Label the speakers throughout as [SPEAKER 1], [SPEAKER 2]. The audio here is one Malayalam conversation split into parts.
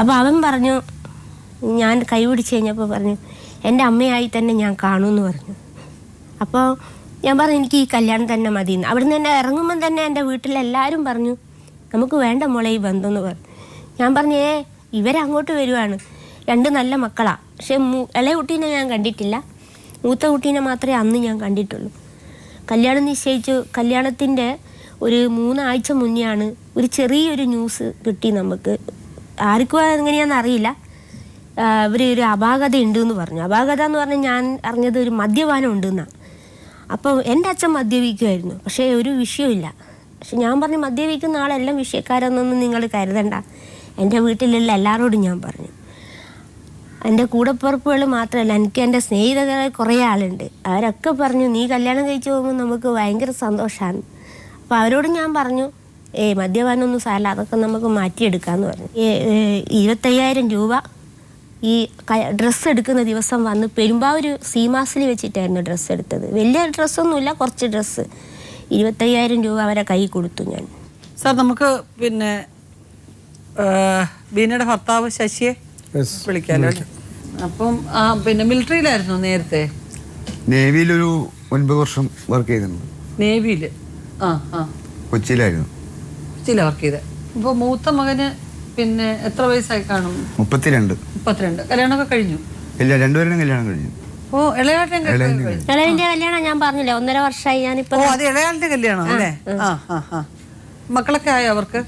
[SPEAKER 1] അപ്പോൾ അവൻ പറഞ്ഞു, ഞാൻ കൈ പിടിച്ച് കഴിഞ്ഞപ്പോൾ പറഞ്ഞു എൻ്റെ അമ്മയായി തന്നെ ഞാൻ കാണുമെന്ന് പറഞ്ഞു. അപ്പോൾ ഞാൻ പറഞ്ഞു എനിക്ക് ഈ കല്യാണം തന്നെ മതിയെന്ന്. അവിടുന്ന് തന്നെ ഇറങ്ങുമ്പം തന്നെ എൻ്റെ വീട്ടിലെല്ലാവരും പറഞ്ഞു നമുക്ക് വേണ്ട മോളെ ഈ ബന്ധം എന്ന് പറഞ്ഞു. ഞാൻ പറഞ്ഞു ഇവരങ്ങോട്ട് വരുവാണ്, 2 നല്ല മക്കളാണ്. പക്ഷേ ഇളയ കുട്ടീനെ ഞാൻ കണ്ടിട്ടില്ല, മൂത്ത കുട്ടീനെ മാത്രമേ അന്ന് ഞാൻ കണ്ടിട്ടുള്ളൂ. കല്യാണം നിശ്ചയിച്ചു. കല്യാണത്തിൻ്റെ ഒരു 3 ആഴ്ച മുന്നെയാണ് ഒരു ചെറിയൊരു ന്യൂസ് കിട്ടി നമുക്ക്. ആർക്കും എങ്ങനെയാണെന്ന് അറിയില്ല. ഇവർ ഒരു അപാകത ഉണ്ടെന്ന് പറഞ്ഞു. അപാകത എന്ന് പറഞ്ഞാൽ ഞാൻ അറിഞ്ഞത് ഒരു മദ്യപാനം ഉണ്ടെന്നാണ്. അപ്പോൾ എൻ്റെ അച്ഛൻ മദ്യപിക്കുമായിരുന്നു, പക്ഷേ ഒരു വിഷയമില്ല. പക്ഷെ ഞാൻ പറഞ്ഞു മദ്യപിക്കുന്ന ആളെല്ലാം വിഷയക്കാരെന്നൊന്നും നിങ്ങൾ കരുതണ്ട. എൻ്റെ വീട്ടിലുള്ള എല്ലാവരോടും ഞാൻ പറഞ്ഞു. എൻ്റെ കൂടപ്പുറപ്പുകൾ മാത്രമല്ല, എനിക്ക് എൻ്റെ സ്നേഹിതരെ കുറേ ആളുണ്ട്. അവരൊക്കെ പറഞ്ഞു നീ കല്യാണം കഴിച്ച് പോകുമ്പോൾ നമുക്ക് ഭയങ്കര സന്തോഷമാണ്. അപ്പോൾ അവരോട് ഞാൻ പറഞ്ഞു മദ്യപാനമൊന്നും സാരല്ല, അതൊക്കെ നമുക്ക് മാറ്റിയെടുക്കാമെന്ന് പറഞ്ഞു. 25,000 രൂപ ഈ ഡ്രസ്സ് എടുക്കുന്ന ദിവസം വന്ന് പെരുമ്പാവൂർ സീമാസിൽ വെച്ചിട്ടായിരുന്നു ഡ്രസ്സ് എടുത്തത്. വലിയ ഡ്രസ്സൊന്നുമില്ല, കുറച്ച് ഡ്രസ്സ്. 25,000 രൂപ അവരെ കൈ കൊടുത്തു ഞാൻ.
[SPEAKER 2] സാർ നമുക്ക് പിന്നെ ബീനയുടെ ഭർത്താവ് ശശിയെ വിളിക്കാമല്ലോ. അപ്പം പിന്നെ മിലിറ്ററിയിലായിരുന്നു നേരത്തെ?
[SPEAKER 3] നേവിയിലൊരു 9 വർഷം വർക്ക് ചെയ്തിട്ടുണ്ട്.
[SPEAKER 2] നേവിയിൽ?
[SPEAKER 3] കൊച്ചിയിലായിരുന്നു.
[SPEAKER 2] കൊച്ചിയിലാണ് വർക്ക് ചെയ്തത്. ഇപ്പോൾ മൂത്ത മകന് പിന്നെ എത്ര വയസ്സായി കാണും?
[SPEAKER 3] 32.
[SPEAKER 2] കല്യാണമൊക്കെ കഴിഞ്ഞു?
[SPEAKER 3] ഇല്ല, 2 പേരുടെയും കല്യാണം കഴിഞ്ഞു.
[SPEAKER 2] ഓ,
[SPEAKER 1] ഇളയതിന്റെ കല്യാണം ഞാൻ പറഞ്ഞില്ലേ 1.5 വർഷമായി ഞാനിപ്പോ.
[SPEAKER 2] അത് ഇളയാളുടെ കല്യാണം അല്ലേ? മക്കളൊക്കെ ആയോ അവർക്ക്?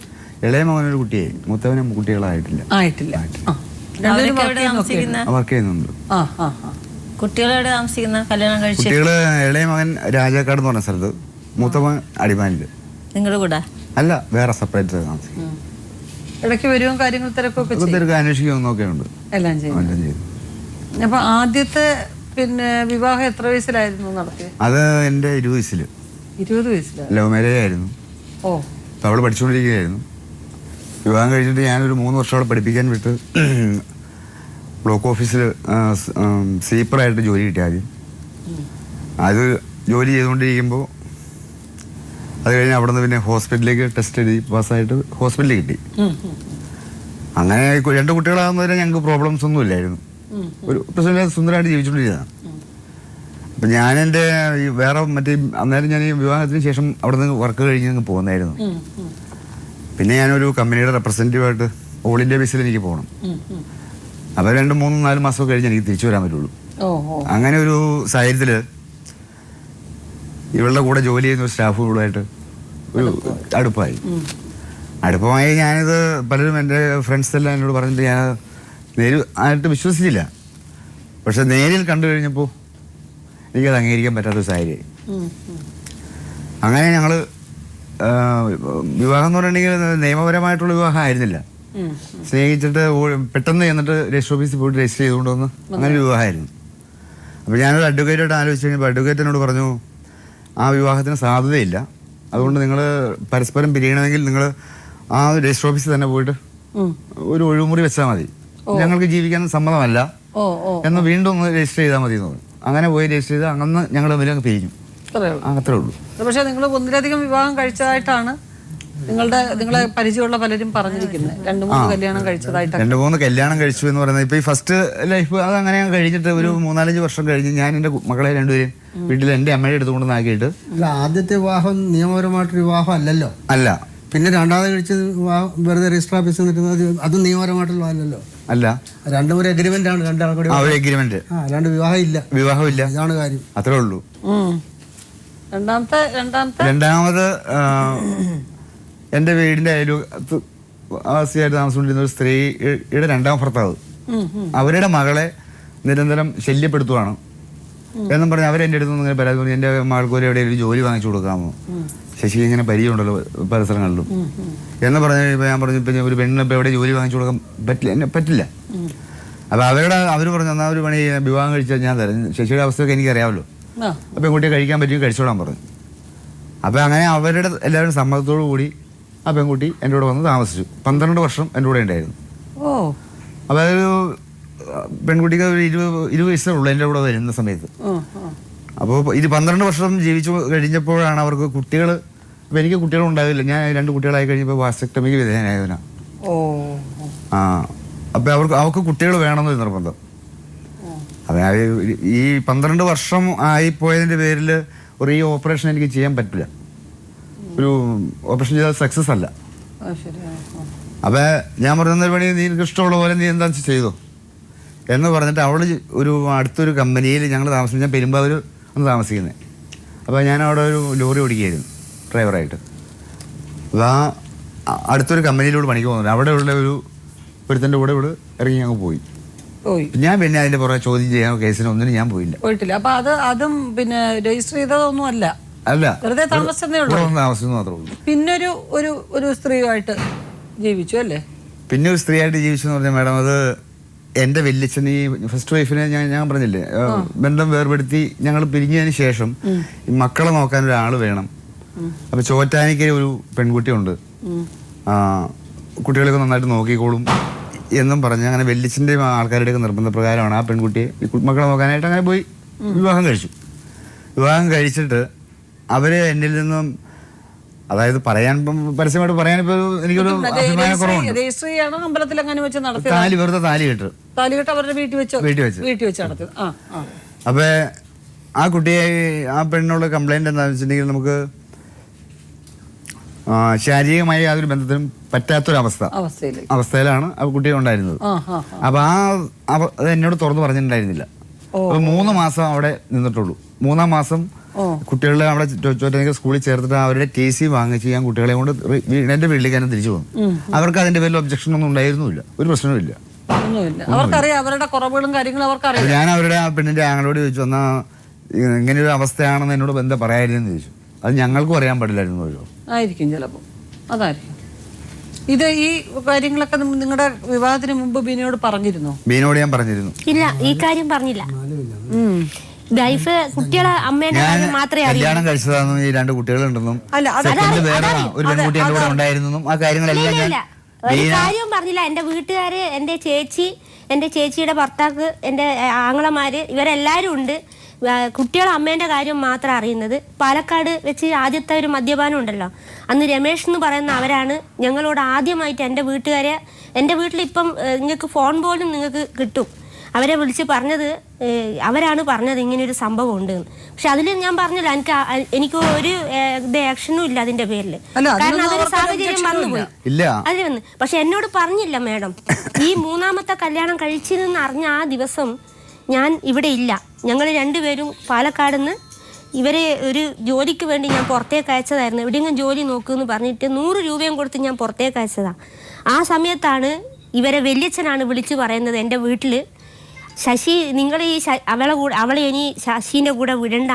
[SPEAKER 3] ഇളയ മകനൊരു കുട്ടിയായി, മൂത്തവനും കുട്ടികളായിട്ടില്ല. വർക്ക് ചെയ്യുന്നുണ്ട്.
[SPEAKER 4] കുട്ടികളെവിടെ താമസിക്കുന്ന? കല്യാണം കഴിച്ചു
[SPEAKER 3] കുട്ടികള് ഇളയ മകൻ രാജാക്കാട് എന്ന് പറഞ്ഞ സ്ഥലത്ത്, മൂത്തവൻ അടിമാലില്.
[SPEAKER 4] നിങ്ങളുടെ കൂടെ
[SPEAKER 3] അല്ല, വേറെ സെപ്പറേറ്റ് താമസിക്കും.
[SPEAKER 2] ഇടയ്ക്ക് വരുവും കാര്യങ്ങൾ തിരക്കൊക്കെ
[SPEAKER 3] അന്വേഷിക്കുന്നൊക്കെ ഉണ്ട്.
[SPEAKER 2] എല്ലാം ചെയ്തു. അപ്പൊ ആദ്യത്തെ പിന്നെ വിവാഹം എത്ര വയസ്സിലായിരുന്നു നടത്തിയത്?
[SPEAKER 3] അത് എൻ്റെ 20 വയസ്സില്.
[SPEAKER 2] 20 വയസ്സില്
[SPEAKER 3] ലവ് മാരേജ് ആയിരുന്നു.
[SPEAKER 2] ഓ.
[SPEAKER 3] അവള് പഠിച്ചുകൊണ്ടിരിക്കുകയായിരുന്നു. വിവാഹം കഴിഞ്ഞിട്ട് ഞാനൊരു 3 വർഷം അവളെ പഠിപ്പിക്കാൻ വിട്ട് ബ്ലോക്ക് ഓഫീസിൽ സ്വീപ്പറായിട്ട് ജോലി കിട്ടി ആദ്യം. അത് ജോലി ചെയ്തുകൊണ്ടിരിക്കുമ്പോൾ അത് കഴിഞ്ഞ് അവിടെ നിന്ന് പിന്നെ ഹോസ്പിറ്റലിലേക്ക് ടെസ്റ്റ് എഴുതി പാസ്സായിട്ട് ഹോസ്പിറ്റലിൽ കിട്ടി. അങ്ങനെ 2 കുട്ടികളാകുന്നവരെ ഞങ്ങൾക്ക് പ്രോബ്ലംസ് ഒന്നും ഇല്ലായിരുന്നു. ഒരു പ്രശ്നമില്ലാതെ സുന്ദരമായിട്ട് ജീവിച്ചുകൊണ്ടിരുന്നതാണ്. അപ്പം ഞാൻ എൻ്റെ ഈ വേറെ അന്നേരം ഞാൻ ഈ വിവാഹത്തിന് ശേഷം അവിടെ നിന്ന് വർക്ക് കഴിഞ്ഞ് അങ്ങ് പോകുന്നായിരുന്നു. പിന്നെ ഞാനൊരു കമ്പനിയുടെ റെപ്രസെൻറ്റേറ്റീവായിട്ട് ഓൾ ഇന്ത്യ ബേസിൽ എനിക്ക് പോകണം. അപ്പോൾ 2, 3, 4 മാസം കഴിഞ്ഞ് എനിക്ക് തിരിച്ചു വരാൻ പറ്റുള്ളൂ. അങ്ങനെ ഒരു സാഹചര്യത്തിൽ ഇവളുടെ കൂടെ ജോലി ചെയ്യുന്ന ഒരു സ്റ്റാഫുകളുമായിട്ട് ഒരു അടുപ്പമായി ഞാനിത് പലരും എൻ്റെ ഫ്രണ്ട്സ് എല്ലാം എന്നോട് പറഞ്ഞിട്ട് ഞാൻ ആയിട്ട് വിശ്വസിച്ചില്ല. പക്ഷെ നേരിൽ കണ്ടു കഴിഞ്ഞപ്പോൾ എനിക്കത് അംഗീകരിക്കാൻ പറ്റാത്തൊരു സാഹചര്യമായി. അങ്ങനെ ഞങ്ങൾ വിവാഹം എന്ന് പറഞ്ഞിട്ടുണ്ടെങ്കിൽ നിയമപരമായിട്ടുള്ള വിവാഹം ആയിരുന്നില്ല. സ്നേഹിച്ചിട്ട് പെട്ടെന്ന് ചെന്നിട്ട് രജിസ്റ്റർ ഓഫീസിൽ പോയിട്ട് രജിസ്റ്റർ ചെയ്തുകൊണ്ട് വന്ന് അങ്ങനെ ഒരു വിവാഹമായിരുന്നു. അപ്പോൾ ഞാനൊരു അഡ്വക്കേറ്റായിട്ട് ആലോചിച്ച് കഴിഞ്ഞപ്പോൾ അഡ്വക്കേറ്റ് എന്നോട് പറഞ്ഞു ആ വിവാഹത്തിന് സാധ്യതയില്ല, അതുകൊണ്ട് നിങ്ങൾ പരസ്പരം പിരിയണമെങ്കിൽ നിങ്ങൾ ആ രജിസ്റ്റർ ഓഫീസിൽ തന്നെ പോയിട്ട് ഒരു ഒഴിമുറി വെച്ചാൽ മതി, ഞങ്ങൾക്ക് ജീവിക്കാൻ സമ്മതമല്ല എന്ന് വീണ്ടും ഒന്ന് രജിസ്റ്റർ ചെയ്താൽ മതി എന്ന് പറഞ്ഞു. അങ്ങനെ പോയി രജിസ്റ്റർ ചെയ്ത് അങ്ങനെ ഞങ്ങൾ തമ്മിൽ അങ്ങ് പിരിഞ്ഞു. അത്രേ ഉള്ളൂ.
[SPEAKER 2] പക്ഷേ നിങ്ങൾ 1-ലധികം വിവാഹം കഴിച്ചതായിട്ടാണ് നിങ്ങളെ പരിചയമുള്ള പലരും പറഞ്ഞിരിക്കുന്നത്. 2-3 കല്യാണം കഴിച്ചതായിട്ട്.
[SPEAKER 3] 2-3 കല്യാണം കഴിച്ചു എന്ന് പറയുന്നത് ഇപ്പൊ ഈ ഫസ്റ്റ് ലൈഫ് അത് അങ്ങനെ കഴിഞ്ഞിട്ട് ഒരു 3-4 വർഷം കഴിഞ്ഞ് ഞാൻ എൻ്റെ മക്കളെ 2 പേരും വീട്ടിൽ എൻ്റെ അമ്മയുടെ എടുത്തുകൊണ്ട് നാക്കിയിട്ട്.
[SPEAKER 5] ആദ്യത്തെ വിവാഹം നിയമപരമായിട്ടൊരു വിവാഹം അല്ലല്ലോ.
[SPEAKER 3] അല്ല.
[SPEAKER 5] പിന്നെ രണ്ടാമത് കഴിച്ചത് വെറുതെ രജിസ്റ്റർ ഓഫീസിൽ നിൽക്കുന്നത് അത് നിയമപരമായിട്ടുള്ള അല്ലല്ലോ.
[SPEAKER 3] അല്ല,
[SPEAKER 5] 2 ഒരു എഗ്രിമെന്റ് ആണ്. 2 ആൾക്കൂടി
[SPEAKER 3] എഗ്രിമെന്റ്.
[SPEAKER 5] 2 വിവാഹമില്ല. ഇതാണ് കാര്യം.
[SPEAKER 3] അത്രേ ഉള്ളൂ.
[SPEAKER 2] രണ്ടാമത്
[SPEAKER 3] എൻ്റെ വീടിൻ്റെ അയൽവാസിയായിട്ട് താമസിച്ചുകൊണ്ടിരുന്ന ഒരു സ്ത്രീയുടെ 2ാം ഭർത്താവ് അവരുടെ മകളെ നിരന്തരം ശല്യപ്പെടുത്തുവാണ് എന്നും പറഞ്ഞ് അവരെൻ്റെ അടുത്ത് നിന്ന് ഇങ്ങനെ പരാതി പറഞ്ഞു, എൻ്റെ മകൾക്ക് എവിടെയെങ്കിലും ജോലി വാങ്ങിച്ചു കൊടുക്കാമോ, ശശി ഇങ്ങനെ പരിചയമുണ്ടല്ലോ പല സ്ഥലങ്ങളിലും എന്ന് പറഞ്ഞു. ഇപ്പോൾ ഞാൻ പറഞ്ഞു ഇപ്പം ഒരു പെണ്ണിന് ഇപ്പോൾ എവിടെ ജോലി വാങ്ങിച്ചു കൊടുക്കാൻ പറ്റില്ല. അപ്പോൾ അവർ പറഞ്ഞു എന്നാൽ ഒരു പണി വിവാഹം കഴിച്ചാൽ ഞാൻ തരാം, ശശിയുടെ അവസ്ഥയൊക്കെ എനിക്കറിയാമല്ലോ, അപ്പം പെൺകുട്ടിയെ കഴിക്കാൻ പറ്റുമെങ്കിൽ കഴിച്ചോളാൻ പറഞ്ഞു. അപ്പോൾ അങ്ങനെ അവരുടെ എല്ലാവരും സമ്മതത്തോടു കൂടി ആ പെൺകുട്ടി എൻ്റെ കൂടെ വന്ന് താമസിച്ചു. 12 വർഷം എൻ്റെ കൂടെ ഉണ്ടായിരുന്നു. അപ്പോൾ അതൊരു പെൺകുട്ടിക്ക് ഒരു 20 വയസ്സേ ഉള്ളൂ എൻ്റെ കൂടെ വരുന്ന സമയത്ത്. അപ്പോൾ 12 വർഷം ജീവിച്ചു കഴിഞ്ഞപ്പോഴാണ് അവർക്ക് കുട്ടികൾ. അപ്പോൾ എനിക്ക് കുട്ടികളുണ്ടാവില്ല. ഞാൻ 2 കുട്ടികളായി കഴിഞ്ഞപ്പോൾ വാസ്റ്റക്ടമിക്ക് വിധേയനായതിനാണ്. അപ്പോൾ അവർക്ക് കുട്ടികൾ വേണമെന്നൊരു നിർബന്ധം. അതായത് ഈ 12 വർഷം ആയിപ്പോയതിൻ്റെ പേരിൽ ഒരു ഈ ഓപ്പറേഷൻ എനിക്ക് ചെയ്യാൻ പറ്റില്ല. ഒരു ഓപ്പറേഷൻ ചെയ്താൽ സക്സസ് അല്ല. അപ്പോൾ ഞാൻ പറയുന്നൊരു പണി നിനക്ക് ഇഷ്ടമുള്ള പോലെ നീ എന്താ ചെയ്തോ എന്ന് പറഞ്ഞിട്ട് അവൾ ഒരു അടുത്തൊരു കമ്പനിയിൽ ഞങ്ങൾ താമസിക്കും. ഞാൻ പെരുമ്പാവൂർ ഒന്ന് താമസിക്കുന്നത്. അപ്പോൾ ഞാൻ അവിടെ ഒരു ലോറി ഓടിക്കുകയായിരുന്നു ഡ്രൈവറായിട്ട്. അപ്പോൾ അടുത്തൊരു കമ്പനിയിലൂടെ പണിക്ക് പോകുന്നുണ്ട്. അവിടെയുള്ള ഒരുത്തൻ്റെ കൂടെ ഇവിടെ ഇറങ്ങി ഞങ്ങൾ പോയി. ഞാൻ പിന്നെ അതിന്റെ പുറകെ ചോദ്യം ചെയ്യാനോ കേസിനോ ഒന്നിനും ഞാൻ പോയിട്ടില്ല.
[SPEAKER 2] അപ്പൊ അതും പിന്നെ രജിസ്റ്റർ ചെയ്തതൊന്നും അല്ല, വെറുതെ താമസിച്ചതേ ഉള്ളൂ.
[SPEAKER 3] താമസിച്ചു മാത്രമേ ഉള്ളൂ.
[SPEAKER 2] പിന്നെ ഒരു സ്ത്രീയായിട്ട് ജീവിച്ചു അല്ലേ?
[SPEAKER 3] പിന്നെ ഒരു സ്ത്രീയായിട്ട് ജീവിച്ചു എന്ന് പറഞ്ഞാൽ മാഡം, അത് എൻ്റെ വല്യച്ഛൻ ഈ ഫസ്റ്റ് വൈഫിനെ ഞാൻ പറഞ്ഞില്ലേ, ബന്ധം വേർപെടുത്തി ഞങ്ങൾ പിരിഞ്ഞതിന് ശേഷം ഈ മക്കളെ നോക്കാൻ ഒരാൾ വേണം. അപ്പൊ ചോറ്റാനിക്കൽ ഒരു പെൺകുട്ടിയുണ്ട്, കുട്ടികളൊക്കെ നന്നായിട്ട് നോക്കിക്കോളും എന്നും പറഞ്ഞ് അങ്ങനെ വല്യച്ഛൻ്റെ ആൾക്കാരുടെയൊക്കെ നിർബന്ധപ്രകാരമാണ് ആ പെൺകുട്ടിയെ മക്കളെ നോക്കാനായിട്ട് അങ്ങനെ പോയി വിവാഹം കഴിച്ചു. വിവാഹം കഴിച്ചിട്ട് അവര് എന്നിൽ നിന്നും, അതായത് പരസ്യമായിട്ട് പറയാനിപ്പോ എനിക്കൊരു അഭിമാനക്കുറവുണ്ട്. വെറുതെ താലി കെട്ട്
[SPEAKER 2] അവരുടെ വീട്ടിൽ വെച്ച് നടത്തി.
[SPEAKER 3] അപ്പൊ ആ കുട്ടിയെ, ആ പെണ്ണിനുള്ള കംപ്ലൈന്റ് എന്താണെന്ന് വെച്ചിട്ടുണ്ടെങ്കിൽ നമുക്ക് ശാരീരികമായ യാതൊരു ബന്ധത്തിനും അവസ്ഥയിലാണ് ആ കുട്ടി ഉണ്ടായിരുന്നത്. അപ്പൊ അത് എന്നോട് തുറന്നു പറഞ്ഞിട്ടുണ്ടായിരുന്നില്ല. 3 മാസം അവിടെ നിന്നിട്ടുള്ളൂ. 3-ാം മാസം കുട്ടികളെ അവിടെ ചോറ്റാനിക്കൽ സ്കൂളിൽ ചേർത്തിട്ട് അവരുടെ TC വാങ്ങിച്ച് ഞാൻ കുട്ടികളെ കൊണ്ട് എന്റെ വീട്ടിലേക്ക് തന്നെ തിരിച്ചു പോകുന്നു. അവർക്ക് അതിന്റെ പേരിൽ ഒബ്ജക്ഷൻ ഒന്നും ഉണ്ടായിരുന്നില്ല, ഒരു പ്രശ്നവുമില്ല. ഞാൻ അവരുടെ ആ പെണ്ണിന്റെ ആങ്ങളോട് ചോദിച്ചു, എന്നാ ഇങ്ങനെയൊരു അവസ്ഥയാണെന്ന് എന്നോട് എന്താ പറയാതിരുന്നെന്ന് ചോദിച്ചു. അത് ഞങ്ങൾക്കും അറിയാൻ പാടില്ലായിരുന്നു.
[SPEAKER 2] ആയിരിക്കും ചിലപ്പോൾ, അതായിരിക്കും. ഇത് ഈ കാര്യങ്ങളൊക്കെ നിങ്ങളുടെ വിവാഹത്തിന് മുമ്പ് ബീനയോട് പറഞ്ഞിരുന്നോ?
[SPEAKER 3] ബീനോട് ഞാൻ പറഞ്ഞിരുന്നു.
[SPEAKER 1] ഇല്ല, ഈ കാര്യം പറഞ്ഞില്ല. ലൈഫ് കുട്ടികളെ അമ്മേന്റെ കാര്യം മാത്രമേ അറിയൂ.
[SPEAKER 3] കല്യാണം കഴിച്ചതാണെന്നും ഈ 2 കുട്ടികളുണ്ടെന്നും വേറെ ഒരു പെൺകുട്ടി എന്റെ കൂടെ ഉണ്ടായിരുന്നെന്നും ആ കാര്യങ്ങളെല്ലാം ഞാൻ
[SPEAKER 1] ഒരു കാര്യവും പറഞ്ഞില്ല. എന്റെ വീട്ടുകാര്, എന്റെ ചേച്ചിയുടെ ഭർത്താവ്, എന്റെ ആങ്ങളമാര്, ഇവരെല്ലാരും ഉണ്ട്. കുട്ടികളെ അമ്മേന്റെ കാര്യം മാത്രം അറിയുന്നത്. പാലക്കാട് വെച്ച് ആദ്യത്തെ ഒരു മദ്യപാനം ഉണ്ടല്ലോ, അന്ന് രമേഷ് എന്ന് പറയുന്ന അവരാണ് ഞങ്ങളോട് ആദ്യമായിട്ട് എൻ്റെ വീട്ടിലിപ്പം നിങ്ങൾക്ക് ഫോൺ പോലും നിങ്ങൾക്ക് കിട്ടും, അവരെ വിളിച്ച് പറഞ്ഞത്, അവരാണ് പറഞ്ഞത് ഇങ്ങനെയൊരു സംഭവം ഉണ്ട്. പക്ഷെ അതിൽ ഞാൻ പറഞ്ഞില്ല, എനിക്ക് ഒരു ആക്ഷനും ഇല്ല അതിന്റെ പേരിൽ. കാരണം അതൊരു സാഹചര്യം വന്നുപോയി അതിൽ വന്ന്. പക്ഷെ എന്നോട് പറഞ്ഞില്ല മാഡം. ഈ 3-ാമത്തെ കല്യാണം കഴിച്ചതെന്ന് അറിഞ്ഞ ആ ദിവസം ഞാൻ ഇവിടെ ഇല്ല. ഞങ്ങൾ 2 പേരും പാലക്കാട് നിന്ന് ഇവരെ ഒരു ജോലിക്ക് വേണ്ടി ഞാൻ പുറത്തേക്ക് അയച്ചതായിരുന്നു. എവിടെയെങ്കിലും ജോലി നോക്കുമെന്ന് പറഞ്ഞിട്ട് 100 രൂപയും കൊടുത്ത് ഞാൻ പുറത്തേക്ക് അയച്ചതാണ്. ആ സമയത്താണ് ഇവരെ വല്യച്ഛനാണ് വിളിച്ച് പറയുന്നത്, എൻ്റെ വീട്ടിൽ ശശി, നിങ്ങൾ ഈ അവളെ ഇനി ശശീൻ്റെ കൂടെ വിടണ്ട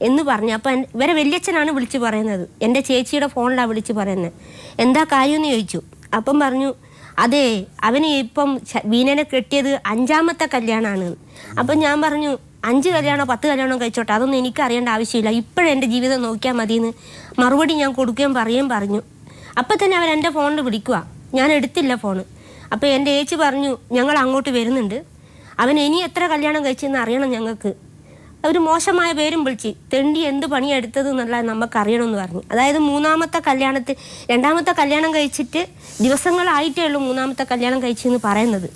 [SPEAKER 1] എന്ന് പറഞ്ഞു. അപ്പം ഇവരെ വല്യച്ഛനാണ് വിളിച്ച് പറയുന്നത്, എൻ്റെ ചേച്ചിയുടെ ഫോണിലാണ് വിളിച്ച് പറയുന്നത്. എന്താ കാര്യമെന്ന് ചോദിച്ചു. അപ്പം പറഞ്ഞു, അതെ, അവന് ഇപ്പം വീണനെ കെട്ടിയത് 5-ാമത്തെ കല്യാണമാണ്. അപ്പം ഞാൻ പറഞ്ഞു, 5 കല്യാണോ 10 കല്യാണോ കഴിച്ചോട്ടെ, അതൊന്നും എനിക്ക് അറിയേണ്ട ആവശ്യമില്ല, ഇപ്പോഴെൻ്റെ ജീവിതം നോക്കിയാൽ മതിയെന്ന് മറുപടി ഞാൻ കൊടുക്കുകയും പറഞ്ഞു. അപ്പം തന്നെ അവരെൻ്റെ ഫോണിൽ വിളിക്കുക. ഞാൻ എടുത്തില്ല ഫോണ്. അപ്പോൾ എൻ്റെ ചേച്ചി പറഞ്ഞു, ഞങ്ങൾ അങ്ങോട്ട് വരുന്നുണ്ട്, അവൻ ഇനി എത്ര കല്യാണം കഴിച്ചെന്ന് അറിയണം ഞങ്ങൾക്ക്. ഒരു മോശമായ പേരും വിളിച്ച്, തെണ്ടി എന്ത് പണിയെടുത്തത് എന്നുള്ള നമുക്കറിയണമെന്ന് പറഞ്ഞു. അതായത് 3-ാമത്തെ കല്യാണത്തിൽ 2-ാമത്തെ കല്യാണം കഴിച്ചിട്ട് ദിവസങ്ങളായിട്ടേ ഉള്ളൂ 3-ാമത്തെ കല്യാണം കഴിച്ചെന്ന് പറയുന്നത്.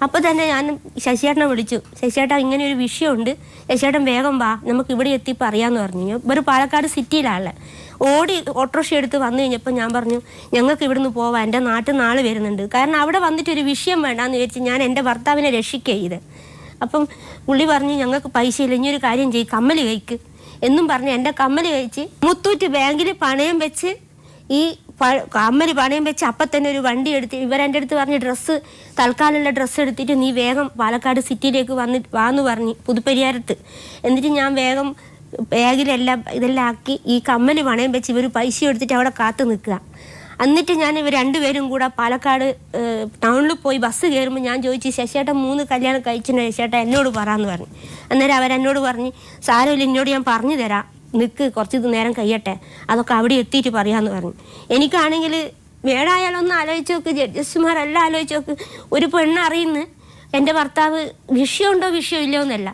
[SPEAKER 1] അപ്പോൾ തന്നെ ഞാൻ ശശിയേട്ടനെ വിളിച്ചു. ശശിയേട്ടൻ ഇങ്ങനെ ഒരു വിഷയമുണ്ട്, ശശിയേട്ടൻ വേഗം വാ, നമുക്ക് ഇവിടെ എത്തിയപ്പോൾ അറിയാമെന്ന് പറഞ്ഞു. ഇവർ പാലക്കാട് സിറ്റിയിലാണ്. ഓടി ഓട്ടോറിക്ഷ എടുത്ത് വന്നു കഴിഞ്ഞപ്പോൾ ഞാൻ പറഞ്ഞു, ഞങ്ങൾക്ക് ഇവിടുന്ന് പോവാം, എൻ്റെ നാട്ടിൽ നാളെ വരുന്നുണ്ട്. കാരണം അവിടെ വന്നിട്ടൊരു വിഷയം വേണ്ടാന്ന് വിചാരിച്ച് ഞാൻ എൻ്റെ ഭർത്താവിനെ രക്ഷിക്കുക ചെയ്ത്. അപ്പം പുള്ളി പറഞ്ഞ്, ഞങ്ങൾക്ക് പൈസ ഇല്ല, ഇനിയൊരു കാര്യം ചെയ്യും, കമ്മൽ കഴിക്ക് എന്നും പറഞ്ഞ് എൻ്റെ കമ്മൽ കഴിച്ച് മുത്തൂറ്റ് ബാങ്കിൽ പണയം വെച്ച് ഈ കമ്മൽ പണയം വെച്ച് അപ്പം തന്നെ ഒരു വണ്ടി എടുത്ത് ഇവരെൻ്റെ അടുത്ത് പറഞ്ഞ്, തൽക്കാലമുള്ള ഡ്രസ്സ് എടുത്തിട്ട് നീ വേഗം പാലക്കാട് സിറ്റിയിലേക്ക് വാന്ന് പറഞ്ഞ് പുതുപ്പരിയാരത്ത്. എന്നിട്ട് ഞാൻ വേഗം ബാഗിലെല്ലാം ഇതെല്ലാം ആക്കി ഈ കമ്മൽ പണയം വെച്ച് ഇവർ പൈസ എടുത്തിട്ട് അവിടെ കാത്തു നിൽക്കുക. എന്നിട്ട് ഞാൻ ഇവർ 2 പേരും കൂടെ പാലക്കാട് ടൗണിൽ പോയി ബസ് കയറുമ്പോൾ ഞാൻ ചോദിച്ചു, ശശിയേട്ടൻ 3 കല്യാണം കഴിച്ചിട്ട് ശശിയേട്ടൻ എന്നോട് പറയാമെന്ന് പറഞ്ഞു. അന്നേരം അവരെന്നോട് പറഞ്ഞ്, സാരമില്ല, എന്നോട് ഞാൻ പറഞ്ഞു തരാം, നിൽക്ക്, കുറച്ച് നേരം കഴിയട്ടെ, അതൊക്കെ അവിടെ എത്തിയിട്ട് പറയാമെന്ന് പറഞ്ഞു. എനിക്കാണെങ്കിൽ വേടായാലൊന്ന് ആലോചിച്ച് നോക്ക്, ജഡ്ജസ്മാരെല്ലാം ആലോചിച്ച് നോക്ക്. ഒരു പെണ്ണറിയുന്നു എൻ്റെ ഭർത്താവ് വിഷയമുണ്ടോ വിഷയമില്ലോ എന്നല്ല.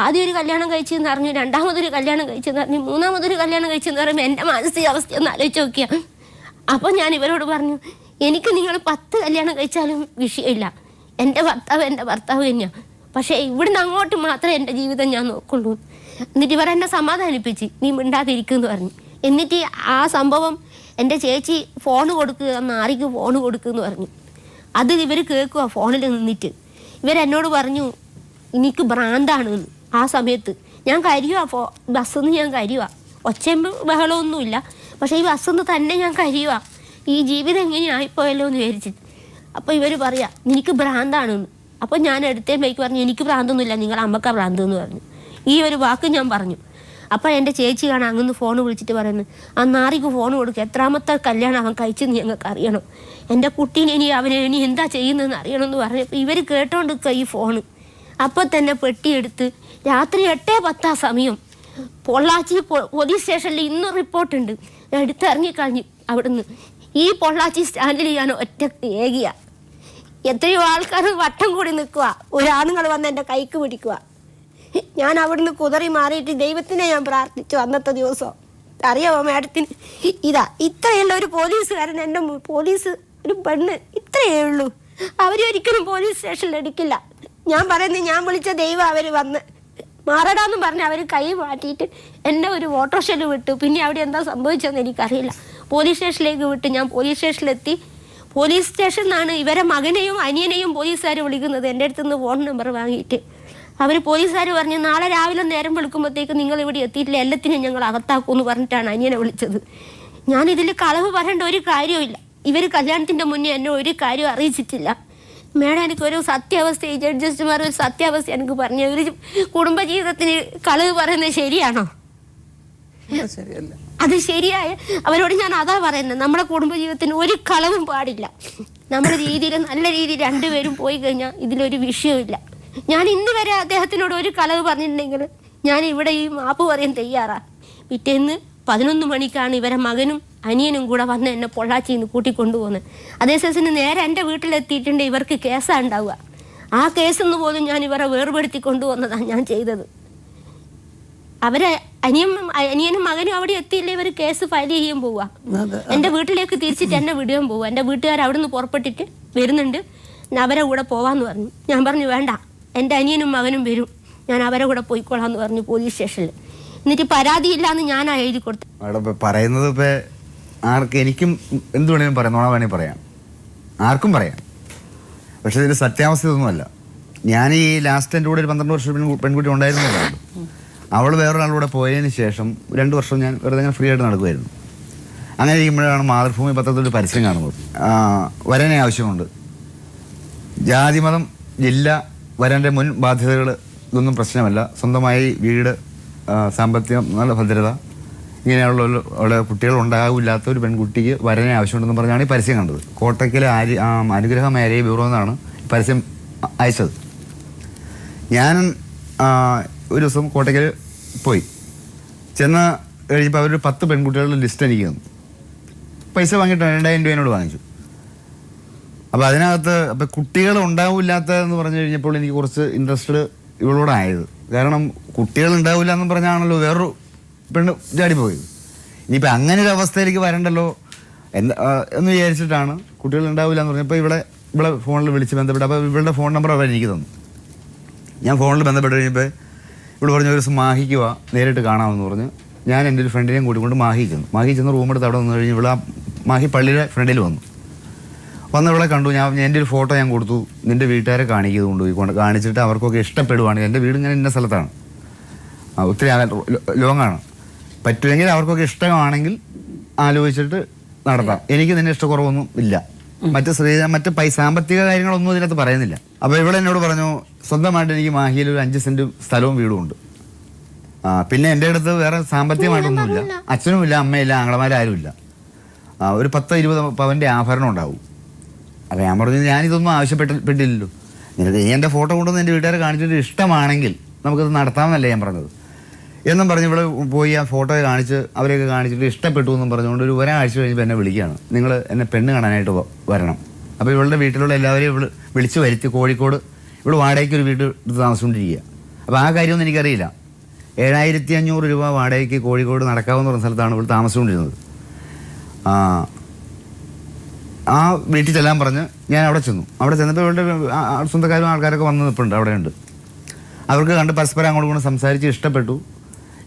[SPEAKER 1] ആദ്യം ഒരു കല്യാണം കഴിച്ചെന്ന് അറിഞ്ഞു, 2-ാമതൊരു കല്യാണം കഴിച്ചെന്ന് അറിഞ്ഞു, 3-ാമതൊരു കല്യാണം കഴിച്ചെന്ന് പറയുമ്പോൾ എൻ്റെ മാനസികാവസ്ഥ ഒന്ന് ആലോചിച്ച് നോക്കിയാൽ. അപ്പോൾ ഞാൻ ഇവരോട് പറഞ്ഞു, എനിക്ക് നിങ്ങൾ 10 കല്യാണം കഴിച്ചാലും വിഷയമില്ല, എൻ്റെ ഭർത്താവ് തന്നെയാണ്. പക്ഷേ ഇവിടുന്ന് അങ്ങോട്ട് മാത്രമേ എൻ്റെ ജീവിതം ഞാൻ നോക്കുള്ളൂ. എന്നിട്ട് ഇവർ എന്നെ സമാധാനിപ്പിച്ച് നീ മിണ്ടാതിരിക്കുമെന്ന് പറഞ്ഞു. എന്നിട്ട് ആ സംഭവം എൻ്റെ ചേച്ചി ഫോൺ കൊടുക്കുക, നാറിക്ക് ഫോൺ കൊടുക്കുമെന്ന് പറഞ്ഞു. അത് ഇവർ കേൾക്കുക ഫോണിൽ നിന്നിട്ട്. ഇവരെന്നോട് പറഞ്ഞു എനിക്ക് ഭ്രാന്താണ്. ആ സമയത്ത് ഞാൻ കരയുക, ബസ്സിൽ നിന്ന് ഞാൻ കരയുക. ഒച്ചയും ബഹളമൊന്നുമില്ല, പക്ഷേ ഈ ബസ്സിൽ നിന്ന് തന്നെ ഞാൻ കരയുക. ഈ ജീവിതം എങ്ങനെയായിപ്പോയല്ലോ എന്ന് വിചാരിച്ചിട്ട്. അപ്പോൾ ഇവർ പറയാ നിനക്ക് ഭ്രാന്താണെന്ന്. അപ്പോൾ ഞാൻ എടുത്തേ ബൈക്ക് പറഞ്ഞു എനിക്ക് ഭ്രാന്തൊന്നുമില്ല, നിങ്ങളുടെ അമ്മക്കാ ഭ്രാന്ത് എന്ന് പറഞ്ഞു. ഈ ഒരു വാക്ക് ഞാൻ പറഞ്ഞു. അപ്പോൾ എൻ്റെ ചേച്ചി കാണാൻ അങ്ങ് ഫോൺ വിളിച്ചിട്ട് പറയുന്നത് ആ നാറിക്ക് ഫോൺ കൊടുക്കുക, എത്രാമത്തെ കല്യാണം അവൻ കഴിച്ചെന്ന് ഞങ്ങൾക്ക് അറിയണം, എൻ്റെ കുട്ടീനെ ഇനി എന്താ ചെയ്യുന്നതെന്ന് അറിയണമെന്ന് പറഞ്ഞപ്പോൾ ഇവർ കേട്ടോണ്ടിരിക്കുക ഈ ഫോണ്. അപ്പോൾ തന്നെ പെട്ടിയെടുത്ത് രാത്രി 8:10 സമയം പൊള്ളാച്ചി പോലീസ് സ്റ്റേഷനിൽ ഇന്നും റിപ്പോർട്ടുണ്ട്. എടുത്തിറങ്ങിക്കഴിഞ്ഞു അവിടുന്ന്. ഈ പൊള്ളാച്ചി സ്റ്റാൻഡിൽ ഞാൻ ഒറ്റ ഏകിയ. എത്രയോ ആൾക്കാർ വട്ടം കൂടി നിൽക്കുക, ഒരാണുങ്ങൾ വന്ന് എൻ്റെ കൈക്ക് പിടിക്കുക. ഞാൻ അവിടുന്ന് കുതറി മാറിയിട്ട് ദൈവത്തിനെ ഞാൻ പ്രാർത്ഥിച്ചു അന്നത്തെ ദിവസം. അറിയാമോ മാഡത്തിന്, ഇത്രയുള്ള ഒരു പോലീസുകാരൻ, എൻ്റെ പോലീസ് ഒരു പെണ്ണ് ഇത്രയേ ഉള്ളൂ. അവരൊരിക്കലും പോലീസ് സ്റ്റേഷനിൽ എടുക്കില്ല. ഞാൻ പറയുന്നത് ഞാൻ വിളിച്ച ദൈവം അവർ വന്ന് മാറടാന്നും പറഞ്ഞ് അവർ കൈ മാറ്റിയിട്ട് എന്നെ ഒരു ഓട്ടോറിക്ഷയിൽ വിട്ടു. പിന്നെ അവിടെ എന്താ സംഭവിച്ചതെന്ന് എനിക്കറിയില്ല. പോലീസ് സ്റ്റേഷനിലേക്ക് വിട്ട് ഞാൻ പോലീസ് സ്റ്റേഷനിലെത്തി. പോലീസ് സ്റ്റേഷനിൽ നിന്നാണ് ഇവരെ മകനെയും അനിയനെയും പോലീസുകാർ വിളിക്കുന്നത്. എൻ്റെ അടുത്ത് നിന്ന് ഫോൺ നമ്പർ വാങ്ങിയിട്ട് അവർ പോലീസുകാർ പറഞ്ഞു നാളെ രാവിലെ നേരം വിളിക്കുമ്പോഴത്തേക്ക് നിങ്ങൾ ഇവിടെ എത്തിയിട്ടില്ല, എല്ലാത്തിനും ഞങ്ങൾ അകത്താക്കുമെന്ന് പറഞ്ഞിട്ടാണ് അനിയനെ വിളിച്ചത്. ഞാനിതിൽ കളവ് പറയേണ്ട ഒരു കാര്യമില്ല. ഇവർ കല്യാണത്തിൻ്റെ മുന്നേ എന്നെ ഒരു കാര്യം അറിയിച്ചിട്ടില്ല. മേഡം എനിക്കൊരു സത്യാവസ്ഥ, ഈ ജഡ്ജസ്മാർ ഒരു സത്യാവസ്ഥ എനിക്ക് പറഞ്ഞു. ഒരു കുടുംബജീവിതത്തിന് കളവ് പറയുന്നത് ശരിയാണോ?
[SPEAKER 2] ശരിയല്ല.
[SPEAKER 1] അത് ശരിയായ അവരോട് ഞാൻ അതാ പറയുന്നത്. നമ്മുടെ കുടുംബജീവിതത്തിന് ഒരു കളവും പാടില്ല. നമ്മുടെ രീതിയിൽ നല്ല രീതിയിൽ രണ്ടുപേരും പോയി കഴിഞ്ഞാൽ ഇതിലൊരു വിഷയമില്ല. ഞാൻ ഇന്ന് വരെ അദ്ദേഹത്തിനോട് ഒരു കളവ് പറഞ്ഞിട്ടുണ്ടെങ്കിൽ ഞാൻ ഇവിടെ ഈ മാപ്പ് പറയാൻ തയ്യാറാണ്. പിറ്റേന്ന് 11 മണിക്കാണ് ഇവരെ മകനും അനിയനും കൂടെ വന്ന് എന്നെ പൊള്ളാച്ചിയിൽ നിന്ന് കൂട്ടിക്കൊണ്ടുപോകുന്നത്. അതേസമയത്തിന് നേരെ എൻ്റെ വീട്ടിലെത്തിയിട്ടുണ്ട് ഇവർക്ക് കേസാണ് ഉണ്ടാവുക. ആ കേസെന്ന് പോലും ഞാൻ ഇവരെ വേർപെടുത്തി കൊണ്ടുവന്നതാണ് ഞാൻ ചെയ്തത്. അവരെ അനിയനും മകനും അവിടെ എത്തിയില്ലേ ഇവർ കേസ് ഫയൽ ചെയ്യാൻ പോവുക. എൻ്റെ വീട്ടിലേക്ക് തിരിച്ചിട്ട് എന്നെ വിടുകയും പോവുക. എൻ്റെ വീട്ടുകാർ അവിടെ നിന്ന് പുറപ്പെട്ടിട്ട് വരുന്നുണ്ട്, അവരെ കൂടെ പോവാന്ന് പറഞ്ഞു. ഞാൻ പറഞ്ഞു വേണ്ട, എൻ്റെ അനിയനും മകനും വരും, ഞാൻ അവരെ കൂടെ പോയിക്കോളാന്ന് പറഞ്ഞു പോലീസ് സ്റ്റേഷനിൽ. എന്നിട്ട് പരാതിയില്ലാന്ന് ഞാൻ എഴുതി കൊടുത്തു.
[SPEAKER 3] അവിടെ പറയുന്നത് ഇപ്പോൾ ആർക്ക് എനിക്കും എന്ത് വേണമെങ്കിലും പറയാം, നോണ വേണമെങ്കിൽ പറയാം, ആർക്കും പറയാം. പക്ഷെ ഇതിൽ സത്യാവസ്ഥ ഇതൊന്നുമല്ല. ഞാൻ ഈ ലാസ്റ്റ് എൻ്റെ കൂടെ ഒരു 12 വർഷം പെൺകുട്ടി ഉണ്ടായിരുന്നതാണ്. അവൾ വേറൊരാളുടെ പോയതിന് ശേഷം 2 വർഷം ഞാൻ വെറുതെ അങ്ങനെ ഫ്രീ ആയിട്ട് നടക്കുമായിരുന്നു. അങ്ങനെ ഇരിക്കുമ്പോഴാണ് മാതൃഭൂമി പത്രത്തിൽ ഒരു പരസ്യം കാണുന്നത്. വരനെ ആവശ്യമുണ്ട്, ജാതിമതം ജില്ല വരൻ്റെ മുൻ ബാധ്യതകൾ ഇതൊന്നും പ്രശ്നമല്ല, സ്വന്തമായി വീട്, സാമ്പത്തികം, നല്ല ഭദ്രത, ഇങ്ങനെയുള്ള കുട്ടികൾ ഉണ്ടാകില്ലാത്ത ഒരു പെൺകുട്ടിക്ക് വരനെ ആവശ്യമുണ്ടെന്ന് പറഞ്ഞാണ് ഈ പരസ്യം കണ്ടത്. കോട്ടയ്ക്കൽ അനുഗ്രഹ മാരേജ് ബ്യൂറോ എന്നാണ് പരസ്യം അയച്ചത്. ഞാൻ ഒരു ദിവസം കോട്ടയ്ക്കൽ പോയി ചെന്ന് കഴിഞ്ഞപ്പോൾ അവർ 10 പെൺകുട്ടികളുടെ ലിസ്റ്റ് എനിക്ക് തന്നു. പൈസ വാങ്ങിയിട്ട് 2000 രൂപ എന്നോട് വാങ്ങിച്ചു. അപ്പോൾ അതിനകത്ത് അപ്പോൾ കുട്ടികൾ ഉണ്ടാവില്ലാത്തതെന്ന് പറഞ്ഞു കഴിഞ്ഞപ്പോൾ എനിക്ക് കുറച്ച് ഇൻട്രസ്റ്റഡ് ഇവളോടായത്. കാരണം കുട്ടികൾ ഉണ്ടാവില്ല എന്ന് പറഞ്ഞാണല്ലോ വേറൊരു പെണ്ണ് ചാടിപ്പോയത്. ഇനിയിപ്പോൾ അങ്ങനെ ഒരു അവസ്ഥയിലേക്ക് വരണ്ടല്ലോ എന്ന് വിചാരിച്ചിട്ടാണ് കുട്ടികൾ ഉണ്ടാവില്ല എന്ന് പറഞ്ഞപ്പോൾ ഇവിടെ ഫോണിൽ വിളിച്ച് ബന്ധപ്പെട്ട്. അപ്പോൾ ഇവളുടെ ഫോൺ നമ്പർ അവർ എനിക്ക് തന്നു. ഞാൻ ഫോണിൽ ബന്ധപ്പെട്ട് കഴിഞ്ഞപ്പോൾ ഇവിടെ പറഞ്ഞു ഒരു ദിവസം മാഹിക്ക് വാ, നേരിട്ട് കാണാമെന്ന് പറഞ്ഞ് ഞാൻ എൻ്റെ ഒരു ഫ്രണ്ടിനെയും കൂട്ടിക്കൊണ്ട് മാഹി ചെന്ന് റൂമെടുത്ത് അവിടെ വന്നു കഴിഞ്ഞ് ഇവിടെ മാഹി പള്ളിയുടെ ഫ്രണ്ടിൽ വന്ന് ഇവിടെ കണ്ടു. എൻ്റെ ഒരു ഫോട്ടോ ഞാൻ കൊടുത്തു, നിൻ്റെ വീട്ടുകാരെ കൊണ്ടുപോയി കാണിച്ചിട്ട് അവർക്കൊക്കെ ഇഷ്ടപ്പെടുവാണെങ്കിൽ, എൻ്റെ വീട് ഇങ്ങനെ ഇന്ന സ്ഥലത്താണ്, ഒത്തിരി ലോങ്ങാണ്, പറ്റുമെങ്കിൽ അവർക്കൊക്കെ ഇഷ്ടമാണെങ്കിൽ ആലോചിച്ചിട്ട് നടത്താം, എനിക്ക് നിന്നെ ഇഷ്ടക്കുറവൊന്നും ഇല്ല, മറ്റ് സാമ്പത്തിക കാര്യങ്ങളൊന്നും ഇതിനകത്ത് പറയുന്നില്ല. അപ്പോൾ ഇവിടെ എന്നോട് പറഞ്ഞു സ്വന്തമായിട്ട് എനിക്ക് മാഹിയിൽ ഒരു 5 സെൻറ്റ് സ്ഥലവും വീടും ഉണ്ട്. പിന്നെ എൻ്റെ അടുത്ത് വേറെ സാമ്പത്തികമായിട്ടൊന്നുമില്ല, അച്ഛനുമില്ല, അമ്മയില്ല, ആങ്ങളമാരാരുമില്ല, ഒരു 10-20 പവൻ്റെ ആഭരണം ഉണ്ടാവും. അപ്പോൾ ഞാൻ പറഞ്ഞു ഞാനിതൊന്നും ആവശ്യപ്പെട്ടില്ലല്ലോ, നിനക്ക് എൻ്റെ ഫോട്ടോ കൊണ്ടുവന്ന് എൻ്റെ വീട്ടുകാരെ കാണിച്ചിട്ട് ഇഷ്ടമാണെങ്കിൽ നമുക്കത് നടത്താമെന്നല്ലേ ഞാൻ പറഞ്ഞത് എന്നും പറഞ്ഞ് ഇവിടെ പോയി ആ ഫോട്ടോ കാണിച്ച് അവരെയൊക്കെ കാണിച്ചിട്ട് ഇഷ്ടപ്പെട്ടു എന്നും പറഞ്ഞുകൊണ്ട് ഒരു ഒരാഴ്ച കഴിഞ്ഞപ്പോൾ എന്നെ വിളിക്കുകയാണ്, നിങ്ങൾ എന്നെ പെണ്ണ് കാണാനായിട്ട് വരണം. അപ്പോൾ ഇവളുടെ വീട്ടിലുള്ള എല്ലാവരെയും വിളിച്ച് വരുത്തി കോഴിക്കോട് ഇവിടെ വാടകയ്ക്ക് ഒരു വീട് എടുത്ത് താമസിച്ചുകൊണ്ടിരിക്കുക. അപ്പോൾ ആ കാര്യമൊന്നും എനിക്കറിയില്ല. 7500 രൂപ വാടകയ്ക്ക് കോഴിക്കോട് നടക്കാവെന്ന് പറഞ്ഞ സ്ഥലത്താണ് ഇവിടെ താമസിച്ചുകൊണ്ടിരുന്നത്. ആ വീട്ടിൽ ചെല്ലാൻ പറഞ്ഞ് ഞാൻ അവിടെ ചെന്നു. അവിടെ ചെന്നപ്പോൾ ഇവളുടെ സ്വന്തക്കാരും ആൾക്കാരൊക്കെ വന്ന് നിൽപ്പുണ്ട്, അവിടെയുണ്ട്. അവർക്ക് കണ്ട് പരസ്പരം അങ്ങോട്ട് കൊണ്ട് സംസാരിച്ച് ഇഷ്ടപ്പെട്ടു.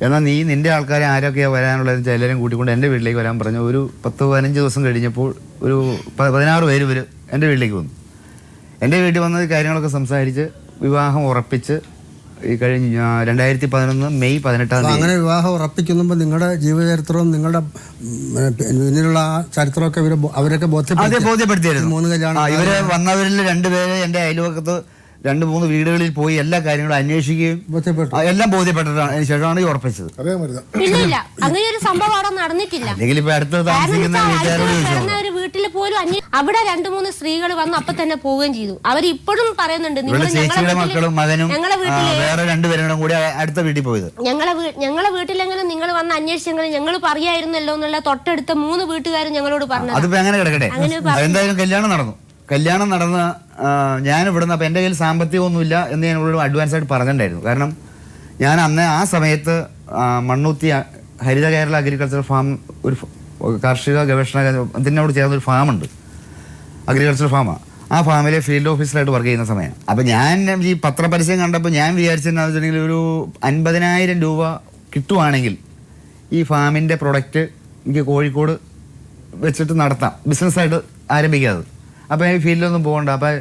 [SPEAKER 3] എന്നാൽ നീ നിൻ്റെ ആൾക്കാരെ ആരൊക്കെയാണ് വരാനുള്ളതെന്ന് എല്ലാവരും കൂട്ടിക്കൊണ്ട് എൻ്റെ വീട്ടിലേക്ക് വരാൻ പറഞ്ഞു. ഒരു 10-15 ദിവസം കഴിഞ്ഞപ്പോൾ ഒരു 16 പേര് ഇവർ എൻ്റെ വീട്ടിലേക്ക് വന്നു. എൻ്റെ വീട്ടിൽ വന്നത് കാര്യങ്ങളൊക്കെ സംസാരിച്ച് വിവാഹം ഉറപ്പിച്ച് ഈ കഴിഞ്ഞ 2011 മെയ് 18-ാം തീയതി.
[SPEAKER 5] അങ്ങനെ വിവാഹം ഉറപ്പിക്കുമ്പോൾ നിങ്ങളുടെ ജീവചരിത്രവും നിങ്ങളുടെ പിന്നിലുള്ള ആ ചരിത്രമൊക്കെ അവരൊക്കെ
[SPEAKER 3] ബോധ്യപ്പെടുത്തിയായിരുന്നു.
[SPEAKER 5] 3 കല്യാണം
[SPEAKER 3] ഇവര് വന്നവരിൽ 2 പേര് എൻ്റെ അയൽവക്കത്ത് 2-3 വീടുകളിൽ പോയി എല്ലാ കാര്യങ്ങളും അന്വേഷിക്കുകയും എല്ലാം ബോധ്യപ്പെട്ടിട്ടാണ് അതിന് ശേഷമാണ് ഈ ഉറപ്പിച്ചത്.
[SPEAKER 1] ഇല്ല അങ്ങനെ ഒരു സംഭവം അവിടെ നടന്നിട്ടില്ല.
[SPEAKER 3] അല്ലെങ്കിൽ ഇപ്പൊ അടുത്ത് താമസിക്കുന്ന വീട്ടുകാരോട്
[SPEAKER 1] ഒരു വീട്ടിൽ പോലും അവിടെ 2-3 സ്ത്രീകൾ വന്ന് അപ്പൊ തന്നെ പോവുകയും ചെയ്തു. അവരിപ്പോഴും പറയുന്നുണ്ട്
[SPEAKER 3] ചേച്ചിയുടെ മക്കളും മകനും വേറെ 2 പേരും കൂടി അടുത്ത വീട്ടിൽ പോയത്.
[SPEAKER 1] ഞങ്ങളെ വീട്ടിലെങ്ങനെ നിങ്ങൾ വന്ന് അന്വേഷിച്ചെങ്കിലും ഞങ്ങൾ പറയായിരുന്നല്ലോ എന്നുള്ള തൊട്ടടുത്ത 3 വീട്ടുകാരും ഞങ്ങളോട് പറഞ്ഞു.
[SPEAKER 3] അതിപ്പോ അങ്ങനെ കിടക്കട്ടെ. എന്തായാലും കല്യാണം നടന്ന ഞാൻ ഇവിടുന്ന് അപ്പം എൻ്റെ കയ്യിൽ സാമ്പത്തികമൊന്നുമില്ല എന്ന് ഞാൻ ഇവിടെ അഡ്വാൻസ് ആയിട്ട് പറഞ്ഞിട്ടുണ്ടായിരുന്നു. കാരണം ഞാൻ അന്ന് ആ സമയത്ത് മണ്ണൂത്തി ഹരിത കേരള അഗ്രികൾച്ചർ ഫാം ഒരു കാർഷിക ഗവേഷണ അതിനോട് ചേർന്നൊരു ഫാമുണ്ട്, അഗ്രികൾച്ചർ ഫാമാണ്. ആ ഫാമിലെ ഫീൽഡ് ഓഫീസറായിട്ട് വർക്ക് ചെയ്യുന്ന സമയം. അപ്പം ഞാൻ ഈ പത്രപരസ്യം കണ്ടപ്പോൾ ഞാൻ വിചാരിച്ചതെന്ന് വെച്ചിട്ടുണ്ടെങ്കിൽ ഒരു 50,000 രൂപ കിട്ടുവാണെങ്കിൽ ഈ ഫാമിൻ്റെ പ്രൊഡക്റ്റ് എനിക്ക് കോഴിക്കോട് വെച്ചിട്ട് നടത്താം, ബിസിനസ്സായിട്ട് ആരംഭിക്കാതെ. അപ്പോൾ ഈ ഫീൽഡിലൊന്നും പോകണ്ട, അപ്പോൾ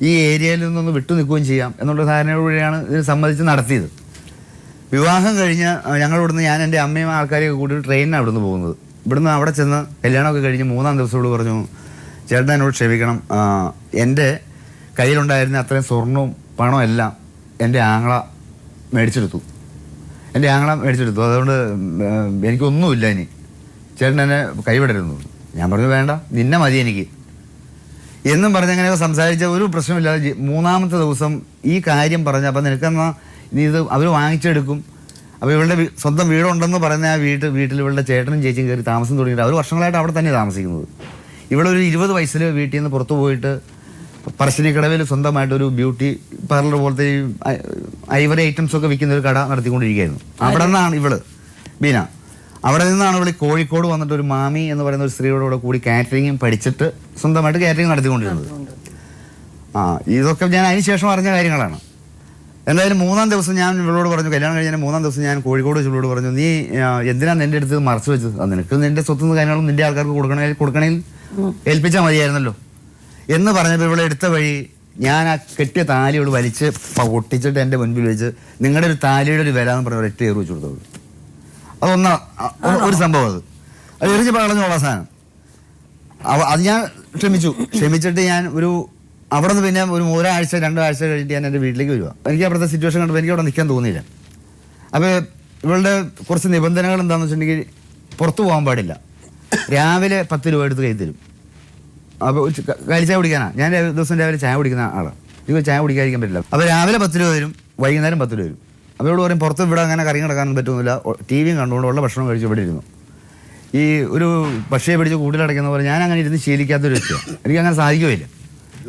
[SPEAKER 3] ഈ ഏരിയയിൽ നിന്നൊന്ന് വിട്ടു നിൽക്കുകയും ചെയ്യാം എന്നുള്ള ധാരണയോടുകൂടിയാണ് ഇത് സമ്മതിച്ച് നടത്തിയത്. വിവാഹം കഴിഞ്ഞ് ഞങ്ങളിവിടുന്ന് ഞാൻ എൻ്റെ അമ്മയും ആൾക്കാരെയൊക്കെ കൂടി ട്രെയിനിനാണ് ഇവിടുന്ന് പോകുന്നത്. ഇവിടുന്ന് അവിടെ ചെന്ന് കല്യാണമൊക്കെ കഴിഞ്ഞ് 3-ാം ദിവസത്തോട് പറഞ്ഞു, ചേട്ടൻ എന്നോട് ക്ഷമിക്കണം, എൻ്റെ കയ്യിലുണ്ടായിരുന്ന അത്രയും സ്വർണവും പണവും എല്ലാം എൻ്റെ ആങ്ങള മേടിച്ചെടുത്തു. അതുകൊണ്ട് എനിക്കൊന്നുമില്ല, ഇനി ചേട്ടൻ എന്നെ കൈവിടരുന്നു. ഞാൻ പറഞ്ഞു വേണ്ട, നിന്നെ മതി എനിക്ക് എന്നും പറഞ്ഞ് അങ്ങനെ സംസാരിച്ച ഒരു പ്രശ്നമില്ലാതെ 3-ാമത്തെ ദിവസം ഈ കാര്യം പറഞ്ഞു. അപ്പം നിനക്കെന്നാൽ നീ ഇത് അവർ വാങ്ങിച്ചെടുക്കും. അപ്പോൾ ഇവളുടെ സ്വന്തം വീടുണ്ടെന്ന് പറയുന്ന ആ വീട്ടിൽ ഇവളുടെ ചേട്ടനും ചേച്ചിയും കയറി താമസം തുടങ്ങിയിട്ട് അവർ വർഷങ്ങളായിട്ട് അവിടെ തന്നെ താമസിക്കുന്നത്. ഇവളൊരു 20 വയസ്സിൽ വീട്ടിൽ നിന്ന് പുറത്തു പോയിട്ട് പറശ്ശിനിക്കടവിൽ സ്വന്തമായിട്ടൊരു ബ്യൂട്ടി പാർലർ പോലത്തെ ഐവറി ഐറ്റംസൊക്കെ വിൽക്കുന്ന ഒരു കട നടത്തിക്കൊണ്ടിരിക്കുകയായിരുന്നു. അവിടെ നിന്നാണ് ഇവള് ബീന, അവിടെ നിന്നാണ് ഇവള് കോഴിക്കോട് വന്നിട്ട് ഒരു മാമി എന്ന് പറയുന്ന ഒരു സ്ത്രീയോട് കൂടി കാറ്ററിംഗും പഠിച്ചിട്ട് സ്വന്തമായിട്ട് കാറ്ററിംഗ് നടത്തിക്കൊണ്ടിരുന്നത്. ഇതൊക്കെ ഞാൻ അതിന് ശേഷം അറിഞ്ഞ കാര്യങ്ങളാണ്. എന്തായാലും 3-ാം ദിവസം ഞാൻ ഇവളോട് പറഞ്ഞു, കല്യാണം കഴിഞ്ഞാൽ 3-ാം ദിവസം ഞാൻ കോഴിക്കോട് ഇവളോട് പറഞ്ഞു, നീ എന്തിനാണ് എൻ്റെ അടുത്ത് മറച്ചു വെച്ചത്? നിനക്ക് നിൻ്റെ സ്വത്തും കാര്യങ്ങളും നിൻ്റെ ആൾക്കാർക്ക് കൊടുക്കണമെങ്കിൽ ഏൽപ്പിച്ചാൽ മതിയായിരുന്നല്ലോ എന്ന് പറഞ്ഞപ്പോൾ ഇവിടെ എടുത്ത വഴി ഞാൻ ആ കെട്ടിയ താലി ഇവിടെ വലിച്ച് പൊട്ടിച്ചിട്ട് എൻ്റെ മുൻപിൽ വെച്ച് നിങ്ങളുടെ ഒരു താലിയുടെ ഒരു വില എന്ന് പറഞ്ഞ ഒരൊറ്റ ഏറ് വെച്ച് കൊടുത്തത്. ഒരു സംഭവം അത് എറിഞ്ഞ് കളഞ്ഞുള്ള സാധനം. അത് ഞാൻ ക്ഷമിച്ചിട്ട് ഞാൻ അവിടെ നിന്ന് പിന്നെ ഒരു 1 ആഴ്ച 2 ആഴ്ച കഴിഞ്ഞിട്ട് ഞാൻ എൻ്റെ വീട്ടിലേക്ക് വരിക. എനിക്ക് അവിടുത്തെ സിറ്റുവേഷൻ കണ്ടപ്പോൾ എനിക്ക് അവിടെ നിൽക്കാൻ തോന്നിയില്ല. അപ്പോൾ ഇവളുടെ കുറച്ച് നിബന്ധനകൾ എന്താണെന്ന് വെച്ചിട്ടുണ്ടെങ്കിൽ പുറത്തു പോകാൻ പാടില്ല, രാവിലെ 10 രൂപ എടുത്ത് കൈ തരും. അപ്പോൾ ചായ കുടിക്കാനാണ് ഞാൻ ദിവസം രാവിലെ ചായ കുടിക്കുന്ന ആളാണ്, എനിക്ക് ചായ കുടിക്കാതിരിക്കാൻ പറ്റില്ല. അപ്പോൾ രാവിലെ 10 രൂപ തരും, വൈകുന്നേരം 10 രൂപ തരും. അപ്പോൾ ഇവിടെ പറയും പുറത്ത് ഇവിടെ അങ്ങനെ കറങ്ങി നടക്കാനൊന്നും പറ്റുന്നില്ല, ടിവിയും കണ്ടുകൊണ്ടുള്ള ഭക്ഷണം കഴിച്ച് ഇവിടെ ഇരുന്നു. ഈ ഒരു പക്ഷിയെ പിടിച്ച് കൂട്ടിലടയ്ക്കുന്ന പോലെ ഞാൻ അങ്ങനെ ഇരുന്ന് ശീലിക്കാത്തൊരു വ്യക്തിയാണ്. എനിക്കങ്ങനെ സാധിക്കുകയില്ല.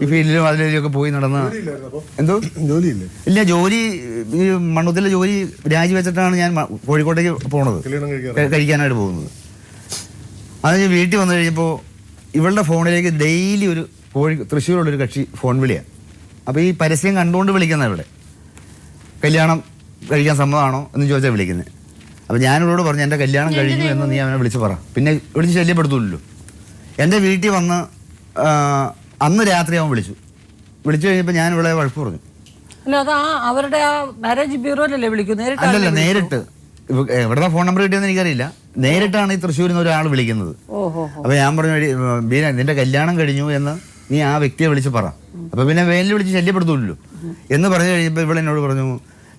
[SPEAKER 3] ഈ ഫീൽഡിലും അതിലൊക്കെ പോയി നടന്ന് എന്തോ ഇല്ല, ജോലി ഈ മണ്ണൂത്തിലെ ജോലി രാജിവെച്ചിട്ടാണ് ഞാൻ കോഴിക്കോട്ടേക്ക് പോണത്, കഴിക്കാനായിട്ട് പോകുന്നത്. അത് ഞാൻ വീട്ടിൽ വന്നു കഴിഞ്ഞപ്പോൾ ഇവളുടെ ഫോണിലേക്ക് ഡെയിലി ഒരു തൃശ്ശൂരുള്ളൊരു കക്ഷി ഫോൺ വിളിയാണ്. അപ്പോൾ ഈ പരസ്യം കണ്ടുകൊണ്ട് വിളിക്കുന്ന ഇവിടെ കല്യാണം കഴിക്കാൻ സമ്മതമാണോ എന്ന് ചോദിച്ചാൽ വിളിക്കുന്നത്. അപ്പോൾ ഞാനിവളോട് പറഞ്ഞു, എൻ്റെ കല്യാണം കഴിഞ്ഞു എന്ന് നീ അവനെ വിളിച്ച് പറ, പിന്നെ വിളിച്ച് ശല്യപ്പെടുത്തൂല്ലോ. എൻ്റെ വീട്ടിൽ വന്ന് അന്ന് രാത്രി അവൻ വിളിച്ചു കഴിഞ്ഞപ്പോൾ ഞാൻ ഇവിടെ വഴക്ക് പറഞ്ഞു.
[SPEAKER 2] അല്ല, അത് അവരുടെ ആ മാരേജ് ബ്യൂറോയിലല്ലേ വിളിക്കുന്നത്?
[SPEAKER 3] അല്ലല്ല, നേരിട്ട്. എവിടുന്ന ഫോൺ നമ്പർ കിട്ടിയെന്ന് എനിക്കറിയില്ല, നേരിട്ടാണ് ഈ തൃശ്ശൂരിൽ നിന്ന് ഒരാൾ വിളിക്കുന്നത്. അപ്പോൾ ഞാൻ പറഞ്ഞു, ബീന നിന്റെ കല്യാണം കഴിഞ്ഞു എന്ന് നീ ആ വ്യക്തിയെ വിളിച്ച് പറ, അപ്പോൾ പിന്നെ വേലിൽ വിളിച്ച് ശല്യപ്പെടുത്തൂല്ലോ എന്ന് പറഞ്ഞു കഴിഞ്ഞപ്പോൾ ഇവിടെ എന്നോട് പറഞ്ഞു,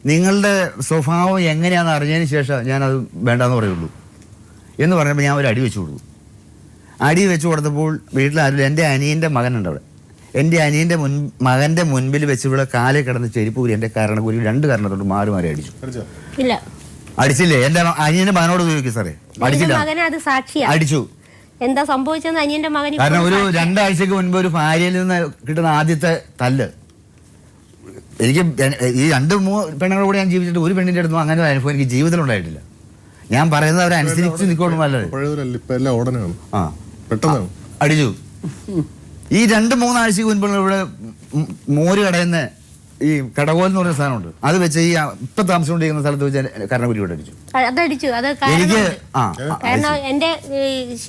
[SPEAKER 3] നിങ്ങളുടെ സ്വഭാവം എങ്ങനെയാണെന്ന് അറിഞ്ഞതിന് ശേഷം ഞാനത് വേണ്ടാന്ന് പറയുള്ളൂ എന്ന് പറഞ്ഞപ്പോൾ ഞാൻ ഒരു അടി വെച്ച് കൊടുത്തു. അടി വെച്ച് കൊടുത്തപ്പോൾ വീട്ടിലാരും, എൻ്റെ അനിയൻ്റെ മകനുണ്ട് അവിടെ, എൻ്റെ അനിയൻ്റെ മകൻ്റെ മുൻപിൽ വെച്ച് ഇവിടെ കാലിൽ കിടന്ന് ചെരിപ്പൂരി എൻ്റെ കാരണക്കൂരി 2 കാരണത്തോട്ട് മാറി അടിച്ചു. അടിച്ചില്ലേ? എൻ്റെ അനിയൻ്റെ മകനോട് ചോദിക്കും സാറേ, അടിച്ചില്ല? അടിച്ചു.
[SPEAKER 1] എന്താ സംഭവിച്ചെന്ന് അനിയന്റെ മകൻ
[SPEAKER 3] കാരണം ഒരു 2 ആഴ്ചക്ക് മുൻപ് ഒരു ഭാര്യയിൽ നിന്ന് കിട്ടുന്ന ആദ്യത്തെ തല്ല് എനിക്ക്, ഈ 2-3 പെണ്ണുങ്ങളുടെ കൂടെ ഞാൻ ജീവിച്ചിട്ട് ഒരു പെണ്ണിൻ്റെ അടുത്തും അങ്ങനെ അനുഭവം എനിക്ക് ജീവിതത്തിൽ ഉണ്ടായിട്ടില്ല. ഞാൻ പറയുന്നത് അവരനുസരിച്ച് നിൽക്കണം. നല്ലത് അടിച്ചു. ഈ 2-3 ആഴ്ചക്ക് മുൻപ് ഇവിടെ മോര് കടയുന്ന ഈ കടകോൽ എന്ന് പറയുന്ന സാധനമുണ്ട്, അത് വെച്ച് ഈ ഇപ്പൊ താമസിച്ചുകൊണ്ടിരിക്കുന്ന സ്ഥലത്ത് വെച്ച് കരണക്കുരി ഇവിടെ അടിച്ചു.
[SPEAKER 1] അതടിച്ചു. അത്
[SPEAKER 3] എനിക്ക്
[SPEAKER 1] കാരണം എന്റെ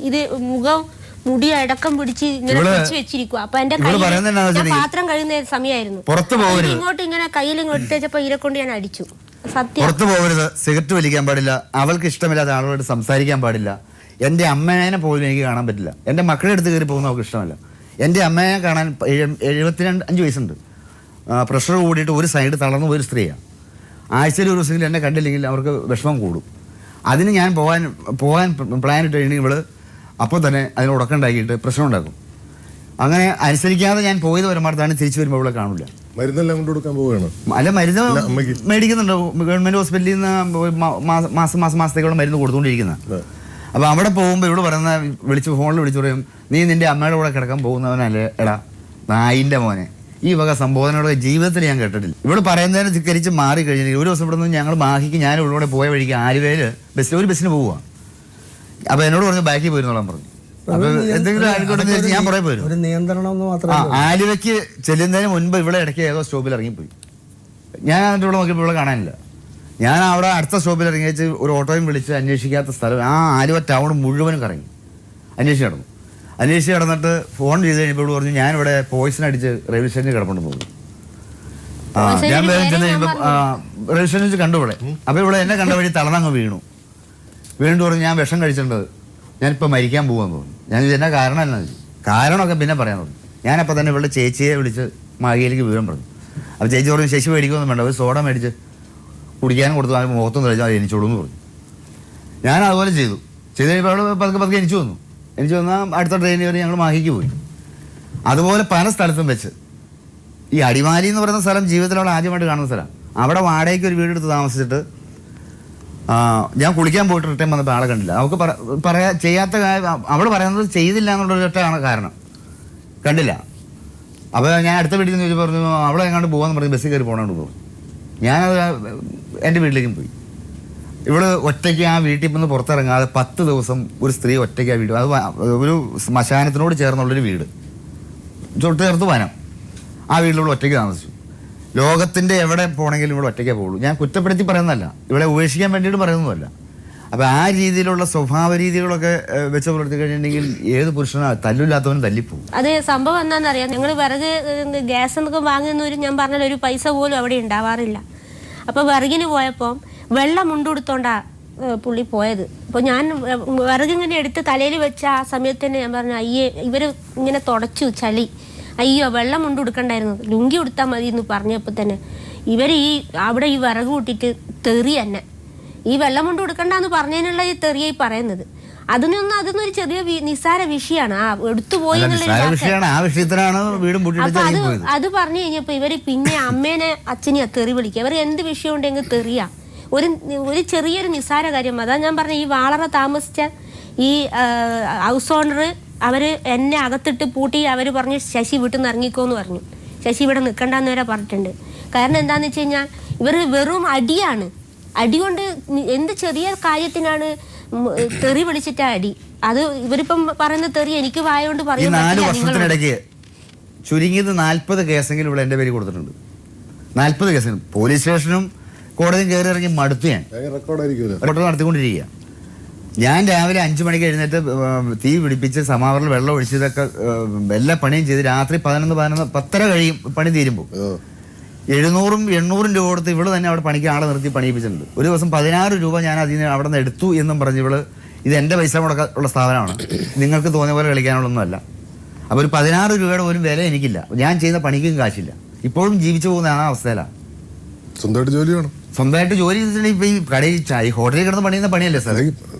[SPEAKER 1] ഇത് മുഖം മുടി അടക്കം പിടിച്ച് ഇങ്ങനെ പിടിച്ച് വെച്ചിരിക്കുക. അപ്പൊ എന്റെ പാത്രം കഴിയുന്ന സമയമായിരുന്നു.
[SPEAKER 3] പുറത്തു പോകരുത്,
[SPEAKER 1] ഇങ്ങോട്ട് ഇങ്ങനെ കയ്യിൽ ഇങ്ങോട്ട് വെച്ചപ്പോ ഇരെ കൊണ്ട് ഞാൻ അടിച്ചു. സത്യം.
[SPEAKER 3] പുറത്തു പോകരുത്, സിഗരറ്റ് വലിക്കാൻ പാടില്ല, അവൾക്ക് ഇഷ്ടമില്ലാത്ത ആളുകളോട് സംസാരിക്കാൻ പാടില്ല. എൻ്റെ അമ്മേനെ പോലും എനിക്ക് കാണാൻ പറ്റില്ല. എൻ്റെ മക്കളുടെ അടുത്ത് കയറി പോകുന്ന അവൾക്ക് ഇഷ്ടമല്ല. എൻ്റെ അമ്മയെ കാണാൻ 75 വയസ്സുണ്ട്. പ്രഷർ കൂടിയിട്ട് ഒരു സൈഡ് തളർന്ന ഒരു സ്ത്രീയാണ്. ആഴ്ചയിൽ ഒരു ദിവസമെങ്കിലും എന്നെ കണ്ടില്ലെങ്കിൽ അവർക്ക് വിഷമം കൂടും. അതിന് ഞാൻ പോകാൻ പ്ലാൻ ഇട്ട് കഴിഞ്ഞാൽ ഇവള് അപ്പോൾ തന്നെ അതിന് ഉടക്കമുണ്ടാക്കിയിട്ട് പ്രശ്നം ഉണ്ടാക്കും. അങ്ങനെ അനുസരിക്കാതെ ഞാൻ പോയത് പരമാർത്ഥാണ്. തിരിച്ചു വരുമ്പോൾ അവളെ കാണില്ല.
[SPEAKER 6] മരുന്നെല്ലാം കൊണ്ട് കൊടുക്കാൻ പോവുകയാണ്.
[SPEAKER 3] അല്ല, മരുന്ന് മേടിക്കുന്നുണ്ട്. ഗവൺമെൻറ് ഹോസ്പിറ്റലിൽ നിന്ന് മാസത്തേക്കുള്ള മരുന്ന് കൊടുത്തുകൊണ്ടിരിക്കുന്ന. അപ്പോൾ അവിടെ പോകുമ്പോൾ ഇവിടെ പറയുന്ന ഫോണിൽ വിളിച്ചു പറയും, നീ നിൻ്റെ അമ്മയുടെ കൂടെ കിടക്കാൻ പോകുന്നവനല്ലേ എടാ നായിൻ്റെ മോനെ. ഈ വക സംബോധനയുടെ ജീവിതത്തിൽ ഞാൻ കേട്ടിട്ടില്ല. ഇവിടെ പറയുന്നതിന് ധിക്കരിച്ച് മാറിക്കഴിഞ്ഞാൽ ഒരു ദിവസം ഇവിടെ നിന്ന് ഞങ്ങൾ മാഹിക്ക് ഞാൻ ഇവിടെ പോയ വഴിക്ക് ആലുവയിൽ ഒരു ബസ്സിന് പോവുക. അപ്പോൾ എന്നോട് പറഞ്ഞു ബാക്കിൽ പോയിരുന്നോളാൻ പറഞ്ഞു. അപ്പോൾ എന്തെങ്കിലും ആയിക്കോട്ടെ ഞാൻ പുറകെ പോരും.
[SPEAKER 5] ഒരു നിയന്ത്രണം മാത്രമേ.
[SPEAKER 3] ആലുവയ്ക്ക് ചെല്ലുന്നതിന് മുൻപ് ഇവിടെ ഇടയ്ക്ക് ഏതോ സ്റ്റോപ്പിൽ ഇറങ്ങിപ്പോയി. ഞാൻ അതിൻ്റെ ഇവിടെ നോക്കിയപ്പോൾ ഇവിടെ കാണാനില്ല. ഞാൻ അവിടെ അടുത്ത സ്റ്റോപ്പിൽ ഇറങ്ങി വെച്ച് ഒരു ഓട്ടോയും വിളിച്ച് അന്വേഷിക്കാത്ത സ്ഥലം ആലുവ ടൗൺ മുഴുവനും കറങ്ങി അന്വേഷിച്ച് കിടന്നു. അന്വേഷിച്ച് കിടന്നിട്ട് ഫോൺ ചെയ്ത് കഴിഞ്ഞപ്പോൾ ഇവിടെ പറഞ്ഞു ഞാനിവിടെ പോയിസൺ അടിച്ച് റെയിൽവേ സ്റ്റേഷനിൽ കിടപ്പുണ്ടെന്ന് തോന്നുന്നു. ഞാൻ വേഗം ചെന്ന് കഴിയുമ്പോൾ റെയിൽവേ സ്റ്റേഷനിൽ വെച്ച് കണ്ടു ഇവിടെ. അപ്പോൾ ഇവിടെ എന്നെ കണ്ട വഴി തളർന്നങ്ങ് വീണ്ടും പറഞ്ഞു ഞാൻ വിഷം കഴിച്ചിട്ടുണ്ട്, ഞാനിപ്പോൾ മരിക്കാൻ പോകുമെന്ന് തോന്നുന്നു. ഞാൻ എന്നാ കാരണം എന്നാ കാരണമൊക്കെ പിന്നെ പറയാൻ തോന്നി. ഞാനപ്പോൾ തന്നെ ഇവിടെ ചേച്ചിയെ വിളിച്ച് മാഹിയിലേക്ക് വിവരം പറഞ്ഞു. അപ്പോൾ ചേച്ചി പറഞ്ഞു ശശി മേടിക്കുമൊന്നും വേണ്ട, ഒരു സോഡ മേടിച്ച് കുടിക്കാനും കൊടുത്തു, അതിന് മുഖത്തൊന്നും കഴിച്ചാൽ അത് എനിച്ചോളൂ എന്ന് പറഞ്ഞു. ഞാൻ അതുപോലെ ചെയ്തു കഴിയുമ്പോൾ അവിടെ പതുക്കെ എനിക്ക് വന്നാൽ അടുത്ത ട്രെയിനിൽ വരെ ഞങ്ങൾ മാഹിക്ക് പോയി. അതുപോലെ പല സ്ഥലത്തും വെച്ച് ഈ അടിമാലി എന്ന് പറയുന്ന സ്ഥലം ജീവിതത്തിൽ അവിടെ ആദ്യമായിട്ട് കാണുന്ന സ്ഥലം. അവിടെ വാടകയ്ക്ക് ഒരു വീടെടുത്ത് താമസിച്ചിട്ട് ഞാൻ കുളിക്കാൻ പോയിട്ട് റിട്ടേൺ വന്നപ്പോൾ ആളെ കണ്ടില്ല. അവൾക്ക് ചെയ്യാത്ത അവൾ പറയുന്നത് ചെയ്തില്ല എന്നുള്ളൊരു ഒറ്റയാണ് കാരണം, കണ്ടില്ല. അപ്പോൾ ഞാൻ അടുത്ത വീട്ടിൽ നിന്ന് ചോദിച്ചു പറഞ്ഞു അവളെ എങ്ങാണ്ട് പോകാമെന്ന് പറഞ്ഞ് ബസ്സിൽ കയറി പോകണമെന്ന് പറഞ്ഞു. ഞാനത് എൻ്റെ വീട്ടിലേക്കും പോയി. ഇവള് ഒറ്റയ്ക്ക് ആ വീട്ടിൽ നിന്ന് പുറത്തിറങ്ങാതെ 10 ദിവസം ഒരു സ്ത്രീ ഒറ്റയ്ക്ക് ആ വീട്, അത് ഒരു ശ്മശാനത്തിനോട് ചേർന്നുള്ളൊരു വീട്, തൊട്ട് ചേർത്ത് വനം, ആ വീട്ടിൽ ഇവിടെ ഒറ്റയ്ക്ക് താമസിച്ചു. ലോകത്തിൻ്റെ എവിടെ പോകണമെങ്കിലും ഇവിടെ ഒറ്റയ്ക്കേ പോകുള്ളൂ. ഞാൻ കുറ്റപ്പെടുത്തി പറയുന്നതല്ല, ഇവിടെ ഉപേക്ഷിക്കാൻ വേണ്ടിയിട്ട് പറയുന്നതല്ല. അപ്പോൾ ആ രീതിയിലുള്ള സ്വഭാവ രീതികളൊക്കെ വെച്ച് പുലർത്തി കഴിഞ്ഞിട്ടുണ്ടെങ്കിൽ ഏത് പുരുഷനാ തല്ലില്ലാത്തവനും തല്ലിപ്പോവും.
[SPEAKER 1] അത് സംഭവം എന്താണെന്നറിയാം, ഞങ്ങൾ വിറക് ഗ്യാസ് എന്നൊക്കെ വാങ്ങുന്നവർ ഞാൻ പറഞ്ഞാൽ ഒരു പൈസ പോലും അവിടെ ഉണ്ടാവാറില്ല. അപ്പോൾ വിറകിന് പോയപ്പോൾ വെള്ളം മുണ്ടുകൊടുത്തോണ്ടാ പുള്ളി പോയത്. അപ്പോൾ ഞാൻ വിറകിങ്ങനെ എടുത്ത് തലയിൽ വെച്ച ആ സമയത്ത് തന്നെ ഞാൻ പറഞ്ഞു അയ്യേ ഇവർ ഇങ്ങനെ തുടച്ചു ചളി, അയ്യോ വെള്ളം മുണ്ട് കൊടുക്കണ്ടായിരുന്നു, ലുങ്കി കൊടുത്താൽ മതി എന്ന് പറഞ്ഞപ്പോൾ തന്നെ ഇവർ അവിടെ ഈ വിറക് കൂട്ടിയിട്ട് തെറി തന്നെ ഈ വെള്ളം കൊണ്ട് കൊടുക്കണ്ടെന്ന് പറഞ്ഞതിനുള്ള ഈ തെറിയായി പറയുന്നത്. അതൊന്നൊരു ചെറിയ നിസ്സാര വിഷയമാണ്. എടുത്തുപോയി അത് പറഞ്ഞു കഴിഞ്ഞപ്പോൾ ഇവര് പിന്നെ അമ്മേനെ അച്ഛനെയാ തെറി വിളിക്കുക. ഇവർ എന്ത് വിഷയം ഉണ്ടെങ്കിൽ തെറിയാ. ഒരു ചെറിയൊരു നിസ്സാര കാര്യം. അതാ ഞാൻ പറഞ്ഞ ഈ വാളറ താമസിച്ച ഈ ഹൗസ് ഓണർ അവര് എന്നെ അകത്തിട്ട് പൂട്ടി അവർ പറഞ്ഞു ശശി വീട്ടിൽ നിന്ന് ഇറങ്ങിക്കോന്ന് പറഞ്ഞു. ശശി ഇവിടെ നിൽക്കണ്ടെന്ന് വരെ പറഞ്ഞിട്ടുണ്ട്. കാരണം എന്താന്ന് വെച്ച് കഴിഞ്ഞാൽ ഇവർ വെറും അടിയാണ്. അടി കൊണ്ട് എന്ത് ചെറിയ കാര്യത്തിനാണ് തെറി വിളിച്ചിട്ടാ അടി. അത് ഇവരിപ്പം പറയുന്ന തെറി എനിക്ക് വായോണ്ട് പറയാൻ
[SPEAKER 3] 4 വർഷത്തിനിടയ്ക്ക് ചുരുങ്ങിയത് 40 കേസെങ്കിലും ഇവിടെ എൻ്റെ പേര് കൊടുത്തിട്ടുണ്ട്. 40 കേസിനും പോലീസ് സ്റ്റേഷനും കോടതിയും കയറി ഇറങ്ങി മടുത്തു. ഞാൻ റെക്കോർഡ് നടത്തിക്കൊണ്ടിരിക്കുക. ഞാൻ രാവിലെ 5 മണിക്ക് എഴുന്നേറ്റ് തീ പിടിപ്പിച്ച് സമാവറിൽ വെള്ളം ഒഴിച്ചതൊക്കെ എല്ലാ പണിയും ചെയ്ത് രാത്രി 10:30 കഴിയും പണി തീരുമ്പോൾ. 700-800 രൂപ കൊടുത്ത് ഇവള് തന്നെ അവിടെ പണിക്ക് ആളെ നിർത്തി പണിയിപ്പിച്ചിട്ടുണ്ട്. ഒരു ദിവസം 16 രൂപ ഞാൻ അതിന് അവിടെ നിന്ന് എടുത്തു എന്നും പറഞ്ഞ് ഇവള് ഇത് എൻ്റെ പൈസ മുടക്കുള്ള സ്ഥാപനമാണ്, നിങ്ങൾക്ക് തോന്നിയ പോലെ കളിക്കാനുള്ളൊന്നുമല്ല. അപ്പോൾ ഒരു 16 രൂപയുടെ ഒരു വില എനിക്കില്ല. ഞാൻ ചെയ്യുന്ന പണിക്കും കാശില്ല. ഇപ്പോഴും ജീവിച്ചു പോകുന്ന ആ അവസ്ഥയിലാണ്.
[SPEAKER 6] സ്വന്തമായിട്ട് ജോലി വേണം.
[SPEAKER 3] സ്വന്തമായിട്ട് ജോലി ചെയ്തിട്ടുണ്ടെങ്കിൽ ഇപ്പൊ ഈ കടയിൽ ഈ ഹോട്ടലിൽ കിടന്ന് പണിയുന്ന പണിയല്ലേ സാർ?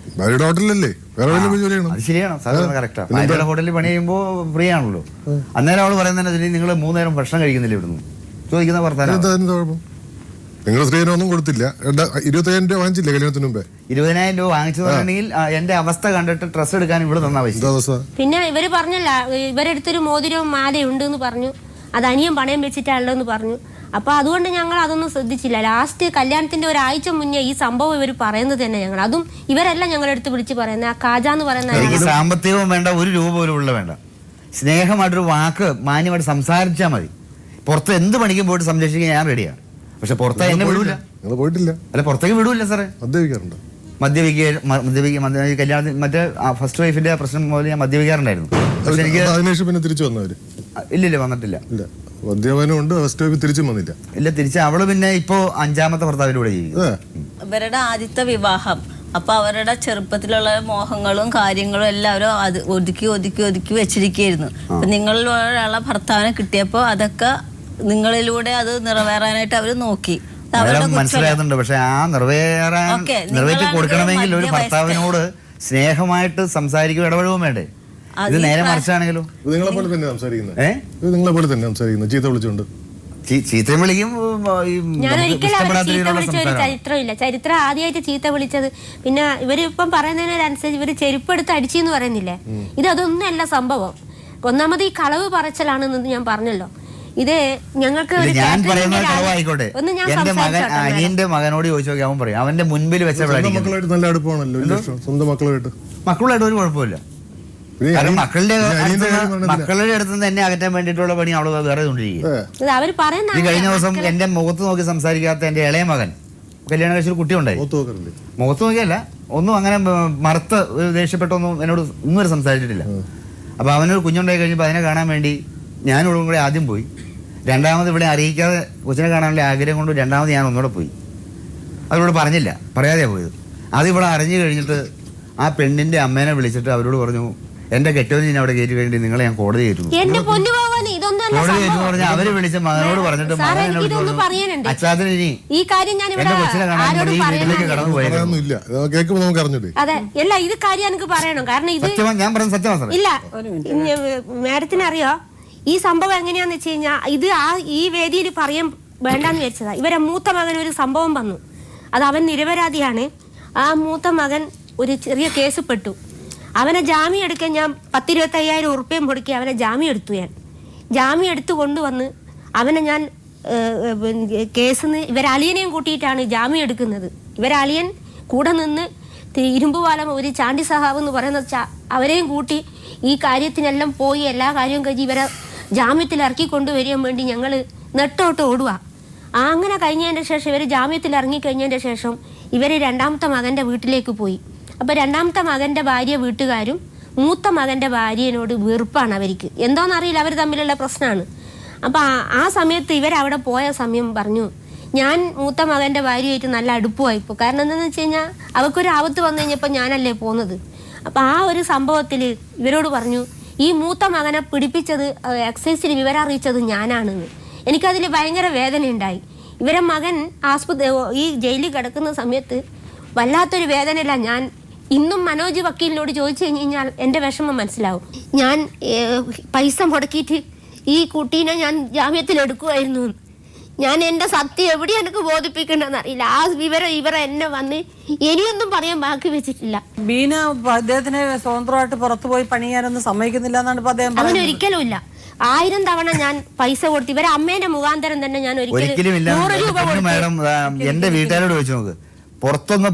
[SPEAKER 6] ഹോട്ടലല്ലേ,
[SPEAKER 3] അത് ശരിയാണ്, സാധാരണ കറക്റ്റാ. ഭാര്യയുടെ ഹോട്ടലിൽ പണി ചെയ്യുമ്പോൾ ഫ്രീ ആണല്ലോ. അന്നേരം അവള് പറയുന്നത് നിങ്ങൾ 3 നേരം ഭക്ഷണം കഴിക്കുന്നില്ല ഇവിടുന്ന് ചോദിക്കുന്ന വർത്താനം.
[SPEAKER 6] നിങ്ങൾ സ്ത്രീധനൊന്നും കൊടുത്തില്ല. 25,000 രൂപ വാങ്ങിച്ചില്ലേ കല്യാണത്തിന് മുമ്പേ?
[SPEAKER 3] 20,000 രൂപ വാങ്ങിച്ചതാണെങ്കിൽ എന്റെ അവസ്ഥ കണ്ടിട്ട് ഡ്രസ്സ് എടുക്കാൻ ഇവിടെ തന്നാ പൈസ.
[SPEAKER 1] പിന്നെ ഇവര് പറഞ്ഞല്ല ഇവരെടുത്തൊരു മോതിരവും മാലയുണ്ട് എന്ന് പറഞ്ഞു, അത് അനിയൻ പണയം വെച്ചിട്ടാണല്ലോ പറഞ്ഞു. അപ്പൊ അതുകൊണ്ട് ഞങ്ങൾ അതൊന്നും ശ്രദ്ധിച്ചില്ല. ലാസ്റ്റ് കല്യാണത്തിന്റെ ഒരാഴ്ച മുന്നേ ഈ സംഭവം ഇവർ പറയുന്നത് തന്നെ ഞങ്ങൾ, അതും ഇവരെല്ലാം ഞങ്ങളെടുത്ത് വിളിച്ച് പറയുന്നത്. ആ കാജ എന്ന് പറയുന്ന
[SPEAKER 3] സാമ്പത്തികവും വേണ്ട, 1 രൂപ പോലും ഉള്ള വേണ്ട. സ്നേഹമായിട്ടൊരു വാക്ക് മാന്യമായിട്ട് സംസാരിച്ചാൽ മതി. പുറത്ത് എന്ത് പണിക്കും പോയിട്ട് സംരക്ഷിക്കാൻ ഞാൻ റെഡിയാണ്. പക്ഷെ പുറത്ത് എന്നെ വിടൂല.
[SPEAKER 6] നിങ്ങൾ പോയിട്ടില്ല?
[SPEAKER 3] അല്ല, പുറത്തേക്ക് വിടൂല സാറേ.
[SPEAKER 6] മദ്യപിക്കാറുണ്ട്?
[SPEAKER 3] മദ്യപിക്കുക കല്യാണത്തിന് മറ്റേ ഫസ്റ്റ് വൈഫിന്റെ പ്രശ്നം പോലെ ഞാൻ മദ്യപിക്കാറുണ്ടായിരുന്നു. പക്ഷെ എനിക്ക്
[SPEAKER 6] അതിനുശേഷം പിന്നെ തിരിച്ചു വന്നവര്?
[SPEAKER 3] ഇല്ലില്ല, വന്നിട്ടില്ല.
[SPEAKER 6] ഇല്ല, മദ്യപാനം ഉണ്ട്, ഫസ്റ്റ് വൈഫ് തിരിച്ചും വന്നില്ല.
[SPEAKER 3] ഇല്ല, തിരിച്ച് അവള് പിന്നെ ഇപ്പോ 5ാമത്തെ ഭർത്താവിലൂടെ ജീവിക്കും.
[SPEAKER 4] ഇവരുടെ ആദ്യത്തെ വിവാഹം, അപ്പൊ അവരുടെ ചെറുപ്പത്തിലുള്ള മോഹങ്ങളും കാര്യങ്ങളും എല്ലാവരും അത് ഒതുക്കി വെച്ചിരിക്കുകയായിരുന്നു. അപ്പൊ നിങ്ങളിലുള്ള ഭർത്താവിനെ കിട്ടിയപ്പോ അതൊക്കെ നിങ്ങളിലൂടെ അത് നിറവേറാനായിട്ട് അവര് നോക്കി.
[SPEAKER 3] മനസ്സിലാകുന്നുണ്ട്. പക്ഷെ ആ നിറവേറ്റി കൊടുക്കണമെങ്കിൽ ഒരു ഭർത്താവിനോട് സ്നേഹമായിട്ട് സംസാരിക്കുകയും ഇടപഴകും വേണ്ടേ? ഇത് നേരെ മറിച്ചാണെങ്കിലോ?
[SPEAKER 6] നിങ്ങളെ പോലെ തന്നെ സംസാരിക്കുന്നത്. നിങ്ങളെ പോലെ തന്നെ സംസാരിക്കുന്നത്, ചീത്ത വിളിച്ചുകൊണ്ട്.
[SPEAKER 3] ചീത്ത വിളിക്കും.
[SPEAKER 1] ഞാൻ ഒരിക്കലും അവരെ ചീത്ത വിളിച്ച ഒരു ചരിത്രമില്ല. ചരിത്രം ആദ്യമായിട്ട് ചീത്ത വിളിച്ചത് പിന്നെ ഇവരിപ്പം പറയുന്നതിനനുസരിച്ച് ഇവര് ചെരുപ്പെടുത്ത് അടിച്ചെന്ന് പറയുന്നില്ലേ, അതൊന്നുമല്ല സംഭവം. ഒന്നാമത് ഈ കളവ് പറച്ചിലാണെന്ന് ഞാൻ പറഞ്ഞല്ലോ. ഇത് ഞങ്ങൾക്ക്
[SPEAKER 3] ഞാൻ പറയുന്നത് കളവായിക്കോട്ടെ, അനിയന്റെ മകനോട് ചോദിച്ചു നോക്കി അവൻ പറയും. അവന്റെ മുൻപിൽ വെച്ച
[SPEAKER 6] മക്കളായിട്ട് നല്ല അടുപ്പമാണല്ലോ, സ്വന്തം
[SPEAKER 3] മക്കളുമായിട്ട് ഒരു കുഴപ്പമില്ല. കാരണം മക്കളുടെ അടുത്ത് നിന്ന് എന്നെ അകറ്റാൻ വേണ്ടിയിട്ടുള്ള പണി അവള് വേറെ കൊണ്ടിരിക്കും. ഈ കഴിഞ്ഞ ദിവസം എന്റെ മുഖത്ത് നോക്കി സംസാരിക്കാത്ത എന്റെ ഇളയ മകൻ കല്യാണം കഴിച്ചൊരു കുട്ടി ഉണ്ടായി. മുഖത്ത് നോക്കിയല്ല, ഒന്നും അങ്ങനെ മറുത്ത് ദേഷ്യപ്പെട്ടൊന്നും എന്നോട് ഒന്നും വരെ സംസാരിച്ചിട്ടില്ല. അപ്പൊ അവനൊരു കുഞ്ഞുണ്ടായി കഴിഞ്ഞപ്പോൾ അതിനെ കാണാൻ വേണ്ടി ഞാനിവിടെ കൂടെ ആദ്യം പോയി. രണ്ടാമത് ഇവിടെ അറിയിക്കാതെ കൊച്ചിനെ കാണാനുള്ള ആഗ്രഹം കൊണ്ട് രണ്ടാമത് ഞാൻ ഒന്നുകൂടെ പോയി. അവരോട് പറഞ്ഞില്ല, പറയാതെയാണ് പോയത്. അതിവിടെ അറിഞ്ഞു കഴിഞ്ഞിട്ട് ആ പെണ്ണിന്റെ അമ്മേനെ വിളിച്ചിട്ട് അവരോട് പറഞ്ഞു, എന്റെ കെട്ടോന് അവിടെ കയറ്റി കഴിഞ്ഞിട്ട് നിങ്ങളെ ഞാൻ കോടതി കയറ്റുന്നു. കോടതി കയറ്റുന്നു പറഞ്ഞാൽ അവര് വിളിച്ച മകനോട് പറഞ്ഞിട്ട് അച്ഛാത്തിന് ഇനി എന്റെ കൊച്ചിനെ കാണാൻ വേണ്ടി വീട്ടിലേക്ക് കടന്നു പോയത്.
[SPEAKER 1] അതെ, അല്ല ഇത് കാര്യം എനിക്ക് പറയണം. കാരണം ഇത്
[SPEAKER 3] ഞാൻ പറഞ്ഞ സത്യമാണ്.
[SPEAKER 1] ഇല്ല, മാഡത്തിന് അറിയോ ഈ സംഭവം എങ്ങനെയാന്ന് വെച്ച് കഴിഞ്ഞാൽ ഇത് ഈ വേദിയിൽ പറയാൻ വേണ്ടാന്ന് വെച്ചതാ. ഇവരെ മൂത്ത മകൻ ഒരു സംഭവം വന്നു. അത് അവൻ നിരപരാധിയാണ്. ആ മൂത്ത മകൻ ഒരു ചെറിയ കേസ് പെട്ടു. അവനെ ജാമ്യം എടുക്കാൻ ഞാൻ 10-25,000 ഉറുപ്പ്യം മുടക്കി അവനെ ജാമ്യം എടുത്തു. ജാമ്യം എടുത്തു കൊണ്ടുവന്ന് അവനെ ഞാൻ കേസിന്ന് ഇവരളിയനെയും കൂട്ടിയിട്ടാണ് ജാമ്യം എടുക്കുന്നത്. ഇവരളിയൻ കൂടെ നിന്ന് ഇരുമ്പുപാലം ഒരു ചാണ്ടി സഹാബ് എന്ന് പറയുന്ന അവരെയും കൂട്ടി ഈ കാര്യത്തിനെല്ലാം പോയി എല്ലാ കാര്യവും കഴിഞ്ഞ് ഇവരെ ജാമ്യത്തിൽ ഇറക്കി കൊണ്ടുവരാൻ വേണ്ടി ഞങ്ങൾ നെട്ടോട്ട് ഓടുക. അങ്ങനെ കഴിഞ്ഞതിൻ്റെ ശേഷം ഇവർ ജാമ്യത്തിൽ ഇറങ്ങിക്കഴിഞ്ഞതിൻ്റെ ശേഷം ഇവർ രണ്ടാമത്തെ മകൻ്റെ വീട്ടിലേക്ക് പോയി. അപ്പോൾ രണ്ടാമത്തെ മകൻ്റെ ഭാര്യ വീട്ടുകാരും മൂത്ത മകൻ്റെ ഭാര്യനോട് വെറുപ്പാണ് അവർക്ക്. എന്തോന്നറിയില്ല, അവർ തമ്മിലുള്ള പ്രശ്നമാണ്. അപ്പോൾ ആ സമയത്ത് ഇവരവിടെ പോയ സമയം പറഞ്ഞു, ഞാൻ മൂത്ത മകൻ്റെ ഭാര്യയായിട്ട് നല്ല അടുപ്പമായിപ്പോൾ. കാരണം എന്താണെന്ന് വെച്ച് കഴിഞ്ഞാൽ അവൾക്കൊരു ആപത്ത് വന്നു കഴിഞ്ഞപ്പോൾ ഞാനല്ലേ പോകുന്നത്. അപ്പോൾ ആ ഒരു സംഭവത്തിൽ ഇവരോട് പറഞ്ഞു, ഈ മൂത്ത മകനെ പിടിപ്പിച്ചത് എക്സൈസിൽ വിവരം അറിയിച്ചത് ഞാനാണെന്ന്. എനിക്കതിൽ ഭയങ്കര വേദനയുണ്ടായി. ഇവരെ മകൻ ഈ ജയിലിൽ കിടക്കുന്ന സമയത്ത് വല്ലാത്തൊരു വേദനയില്ല. ഞാൻ ഇന്നും മനോജ് വക്കീലിനോട് ചോദിച്ചു കഴിഞ്ഞാൽ എൻ്റെ വിഷമം മനസ്സിലാവും. ഞാൻ പൈസ മുടക്കിയിട്ട് ഈ കുട്ടീനെ ഞാൻ ജാമ്യത്തിൽ എടുക്കുമായിരുന്നു. ഞാൻ എൻ്റെ സത്യം എവിടെ എനിക്ക് ബോധിപ്പിക്കണമെന്ന് അറിയില്ല. ആ വിവരം ഇവരെ എന്നെ വന്ന് ഇനിയൊന്നും പറയാൻ ബാക്കി വെച്ചിട്ടില്ല.
[SPEAKER 2] ബീന അദ്ദേഹത്തിനെ സ്വതന്ത്രമായിട്ട് പുറത്തു പോയി പണിയാനൊന്നും സമ്മതിക്കുന്നില്ല എന്നാണ് അദ്ദേഹം.
[SPEAKER 1] അവനൊരിക്കലും ഇല്ല. 1000 തവണ ഞാൻ പൈസ കൊടുത്തു. ഇവരെ അമ്മേന്റെ മുഖാന്തരം തന്നെ ഞാൻ ഒരിക്കലും 100 രൂപ കൊടുത്തു.
[SPEAKER 3] മാഡം എന്റെ വീട്ടുകാരോട് ചോദിച്ചു നോക്ക്, പുറത്തൊന്ന്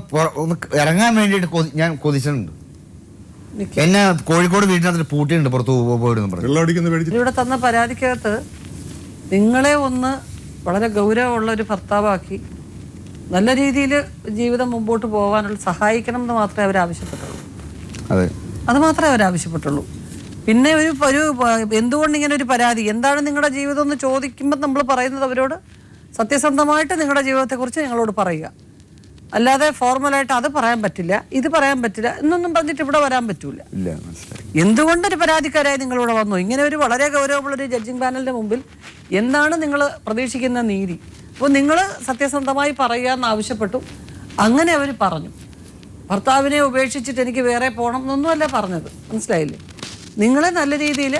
[SPEAKER 3] ഇറങ്ങാൻ വേണ്ടിയിട്ട് ഞാൻ കൊതിച്ചിട്ടുണ്ട്. എന്നെ കോഴിക്കോട് വീട്ടിനകത്ത് പൂട്ടിയുണ്ട് പുറത്ത് പോയിട്ട്.
[SPEAKER 2] ഇവിടെ തന്ന പരാതിക്കകത്ത് നിങ്ങളെ ഒന്ന് വളരെ ഗൗരവമുള്ള ഒരു ഭർത്താവാക്കി നല്ല രീതിയിൽ ജീവിതം മുമ്പോട്ട് പോകാനുള്ള സഹായിക്കണം എന്ന് മാത്രമേ അവർ ആവശ്യപ്പെട്ടുള്ളൂ. അത് മാത്രമേ അവർ ആവശ്യപ്പെട്ടുള്ളൂ. പിന്നെ ഒരു എന്തുകൊണ്ട് ഇങ്ങനെ ഒരു പരാതി, എന്താണ് നിങ്ങളുടെ ജീവിതം എന്ന് ചോദിക്കുമ്പോൾ നമ്മൾ പറയുന്നത് അവരോട് സത്യസന്ധമായിട്ട് നിങ്ങളുടെ ജീവിതത്തെക്കുറിച്ച് ഞങ്ങളോട് പറയുക. അല്ലാതെ ഫോർമലായിട്ട് അത് പറയാൻ പറ്റില്ല, ഇത് പറയാൻ പറ്റില്ല എന്നൊന്നും പറഞ്ഞിട്ട് ഇവിടെ വരാൻ പറ്റൂല. എന്തുകൊണ്ടൊരു പരാതിക്കാരായി നിങ്ങളിവിടെ വന്നു? ഇങ്ങനെ ഒരു വളരെ ഗൗരവമുള്ളൊരു ജഡ്ജിങ് പാനലിന്റെ മുമ്പിൽ എന്താണ് നിങ്ങൾ പ്രതീക്ഷിക്കുന്ന നീതി? അപ്പോൾ നിങ്ങൾ സത്യസന്ധമായി പറയുക എന്ന് ആവശ്യപ്പെട്ടു. അങ്ങനെ അവർ പറഞ്ഞു. ഭർത്താവിനെ ഉപേക്ഷിച്ചിട്ട് എനിക്ക് വേറെ പോകണം എന്നൊന്നുമല്ല പറഞ്ഞത്, മനസ്സിലായില്ലേ? നിങ്ങളെ നല്ല രീതിയിൽ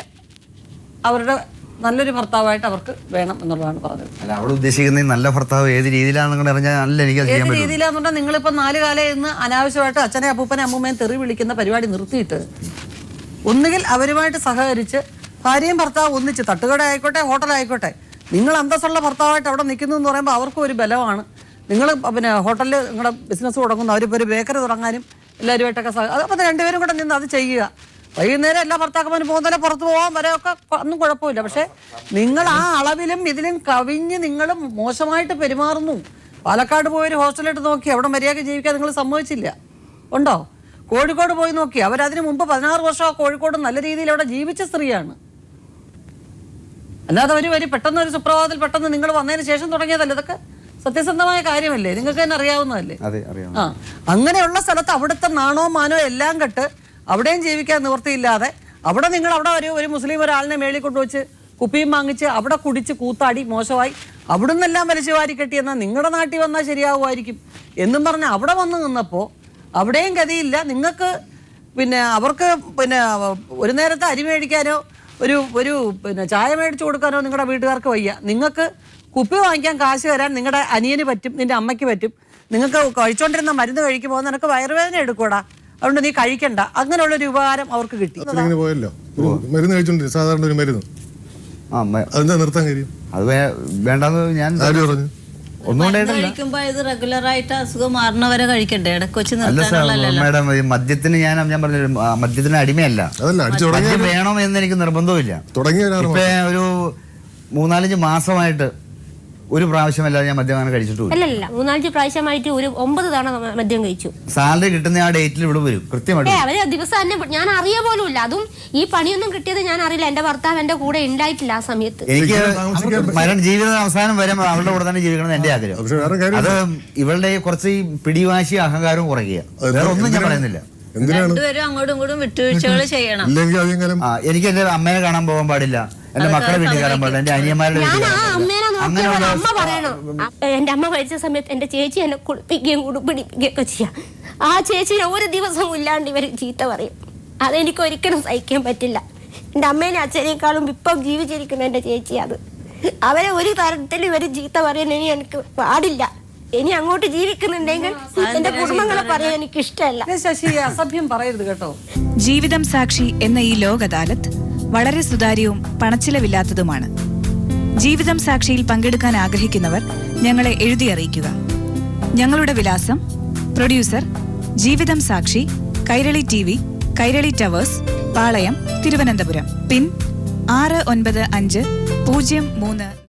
[SPEAKER 2] അവരുടെ നല്ലൊരു ഭർത്താവായിട്ട് അവർക്ക് വേണം എന്നുള്ളതാണ് പറഞ്ഞത്.
[SPEAKER 3] അല്ല, അവിടെ ഉദ്ദേശിക്കുന്ന നല്ല ഭർത്താവ് ഏത് രീതിയിലാണെന്ന് അറിഞ്ഞാൽ
[SPEAKER 2] ഏത് രീതിയിലാണെന്നുണ്ടെങ്കിൽ നിങ്ങളിപ്പോൾ 4 കാലം ഇന്ന് അനാവശ്യമായിട്ട് അച്ഛനെ അപ്പൂപ്പനെ അമ്മൂമ്മയും തെറി വിളിക്കുന്ന പരിപാടി നിർത്തിയിട്ട് ഒന്നുകിൽ അവരുമായിട്ട് സഹകരിച്ച് ഭാര്യയും ഭർത്താവ് ഒന്നിച്ച് തട്ടുകട ആയിക്കോട്ടെ ഹോട്ടലായിക്കോട്ടെ നിങ്ങൾ അന്തസ്സുള്ള ഭർത്താവായിട്ട് അവിടെ നിൽക്കുന്നു എന്ന് പറയുമ്പോൾ അവർക്കും ഒരു ബലമാണ്. നിങ്ങൾ പിന്നെ ഹോട്ടലിൽ നിങ്ങളുടെ ബിസിനസ് തുടങ്ങുന്നു, അവരിപ്പോൾ ഒരു ബേക്കറി തുടങ്ങാനും എല്ലാവരുമായിട്ടൊക്കെ അപ്പോൾ രണ്ടുപേരും കൂടെ നിന്ന് അത് ചെയ്യുക. വൈകുന്നേരം എല്ലാ ഭർത്താക്കന്മാരും പോകുന്നതല്ലേ പുറത്ത് പോകാൻ വരെയൊക്കെ ഒന്നും കുഴപ്പമില്ല. പക്ഷെ നിങ്ങൾ ആ അളവിലും ഇതിലും കവിഞ്ഞ് നിങ്ങൾ മോശമായിട്ട് പെരുമാറുന്നു. പാലക്കാട് പോയൊരു ഹോസ്റ്റലിട്ട് നോക്കി അവിടെ മര്യാദയ്ക്ക് ജീവിക്കാൻ നിങ്ങൾ സമ്മതിച്ചില്ല. ഉണ്ടോ? കോഴിക്കോട് പോയി നോക്കി, അവരതിന് മുമ്പ് 16 വർഷം ആ കോഴിക്കോട് നല്ല രീതിയിൽ അവിടെ ജീവിച്ച സ്ത്രീയാണ്. അല്ലാതെ ഒരു പെട്ടെന്ന് ഒരു സുപ്രഭാതത്തിൽ പെട്ടെന്ന് നിങ്ങൾ വന്നതിന് ശേഷം തുടങ്ങിയതല്ല. ഇതൊക്കെ സത്യസന്ധമായ കാര്യമല്ലേ, നിങ്ങൾക്ക് തന്നെ അറിയാവുന്നതല്ലേ. ആ, അങ്ങനെയുള്ള സ്ഥലത്ത് അവിടുത്തെ നാണോ മാനോ എല്ലാം കെട്ട് അവിടെയും ജീവിക്കാൻ നിവൃത്തിയില്ലാതെ അവിടെ നിങ്ങൾ അവിടെ ഒരു മുസ്ലിം ഒരാളിനെ മേളിൽ കൊണ്ടുവച്ച് കുപ്പിയും വാങ്ങിച്ച് അവിടെ കുടിച്ച് കൂത്താടി മോശമായി അവിടെ നിന്നെല്ലാം വലിച്ചു വാരി കെട്ടിയെന്നാൽ നിങ്ങളുടെ നാട്ടിൽ വന്നാൽ ശരിയാവുമായിരിക്കും എന്നും പറഞ്ഞ് അവിടെ വന്ന് നിന്നപ്പോൾ അവിടെയും ഗതിയില്ല. നിങ്ങൾക്ക് അവർക്ക് ഒരു നേരത്തെ അരി മേടിക്കാനോ ഒരു ചായ മേടിച്ചു കൊടുക്കാനോ നിങ്ങളുടെ വീട്ടുകാർക്ക് വയ്യ. നിങ്ങൾക്ക് കുപ്പി വാങ്ങിക്കാൻ കാശ് തരാൻ നിങ്ങളുടെ അനിയന് പറ്റും, നിന്റെ അമ്മയ്ക്ക് പറ്റും. നിങ്ങൾക്ക് കഴിച്ചോണ്ടിരുന്ന മരുന്ന് കഴിക്കുമ്പോൾ നിനക്ക് വയറുവേദന എടുക്കൂടാ, അതുകൊണ്ട് നീ കഴിക്കണ്ട. അങ്ങനെയുള്ളൊരു ഉപകാരം അവർക്ക് കിട്ടി.
[SPEAKER 6] പോയല്ലോ മരുന്ന് കഴിച്ചോണ്ടിരുന്നു, സാധാരണ ഒരു മരുന്ന്. അതെന്താ നിർത്താൻ കാര്യം?
[SPEAKER 3] അത് വേണ്ടെന്ന് ഞാൻ
[SPEAKER 6] പറഞ്ഞു.
[SPEAKER 4] കഴിക്കുമ്പോ ഇത് റെഗുലർ ആയിട്ട് അസുഖം മാറണവരെ കഴിക്കണ്ടേ? ഇടയ്ക്ക് വെച്ച്
[SPEAKER 3] മാഡം, മദ്യത്തിന് ഞാൻ പറഞ്ഞ മദ്യത്തിന് അടിമയല്ല. മദ്യം വേണം എന്ന് എനിക്ക് നിർബന്ധമില്ല. ഇപ്പൊ ഒരു 3-4 മാസമായിട്ട് ഒരു പ്രാവശ്യമല്ലാതെ ഞാൻ മദ്യം അങ്ങനെ കഴിച്ചിട്ടില്ല.
[SPEAKER 1] അല്ലല്ല, 3-4 പ്രാവശ്യമായിട്ട് ഒരു 9 തവണ മദ്യം കഴിച്ചു.
[SPEAKER 3] സാലറി കിട്ടുന്ന ആ ഡേറ്റിൽ ഇവിടെ വരും കൃത്യമായിട്ട്.
[SPEAKER 1] അവര് ദിവസം തന്നെ ഞാൻ അറിയ പോലും ഇല്ല. അതും ഈ പണിയൊന്നും കിട്ടിയത് ഞാൻ അറിയില്ല. എന്റെ ഭർത്താവ് എന്റെ കൂടെ ഉണ്ടായിട്ടില്ല ആ സമയത്ത്.
[SPEAKER 3] എനിക്ക് ജീവിത അവസാനം വരെ അവളുടെ കൂടെ തന്നെ ജീവിക്കണം എന്റെ ആഗ്രഹം. അത് ഇവളുടെ കുറച്ച് ഈ പിടിവാശി അഹങ്കാരവും കുറയ്ക്കുക, വേറെ ഒന്നും ഞാൻ പറയുന്നില്ല.
[SPEAKER 4] രണ്ടുപേരും അങ്ങോട്ടും ഇങ്ങോട്ടും വിട്ടുവീഴ്ചകൾ ചെയ്യണം.
[SPEAKER 3] എനിക്ക് എന്റെ അമ്മയെ കാണാൻ പോകാൻ പാടില്ല, എന്റെ മക്കളെ വീട്ടിൽ കാണാൻ പാടില്ല, എന്റെ അനിയന്മാരുടെ വീട്ടിൽ
[SPEAKER 1] അമ്മ പറയണോ. എന്റെ അമ്മ മരിച്ച സമയത്ത് എന്റെ ചേച്ചി എന്നെ കുളിപ്പിക്കുകയും കുടിപ്പിക്കുകയും ഒക്കെ ചെയ്യാം. ആ ചേച്ചിനെ ഒരു ദിവസം ഇല്ലാണ്ട് ഇവർ ചീത്ത പറയും. അതെനിക്ക് ഒരിക്കലും സഹിക്കാൻ പറ്റില്ല. എന്റെ അമ്മേനെ അച്ഛനേക്കാളും ഇപ്പം ജീവിച്ചിരിക്കുന്ന എന്റെ ചേച്ചി. അത് അവരെ ഒരു തരത്തിൽ ഇവർ ചീത്ത പറയാൻ ഇനി എനിക്ക് പാടില്ല. ഇനി അങ്ങോട്ട് ജീവിക്കുന്നുണ്ടെങ്കിൽ എന്റെ കുടുംബങ്ങളെ പറയാൻ എനിക്ക് ഇഷ്ടമല്ല.
[SPEAKER 2] അസഭ്യം പറയരുത് കേട്ടോ.
[SPEAKER 7] ജീവിതം സാക്ഷി എന്ന ഈ ലോക് അദാലത്ത് വളരെ സുതാര്യവും പണച്ചിലവില്ലാത്തതുമാണ്. ജീവിതം സാക്ഷിയിൽ പങ്കെടുക്കാൻ ആഗ്രഹിക്കുന്നവർ ഞങ്ങളെ എഴുതി അറിയിക്കുക. ഞങ്ങളുടെ വിലാസം: പ്രൊഡ്യൂസർ, ജീവിതം സാക്ഷി, കൈരളി TV, കൈരളി ടവേഴ്സ്, പാളയം, തിരുവനന്തപുരം. പിൻ 695003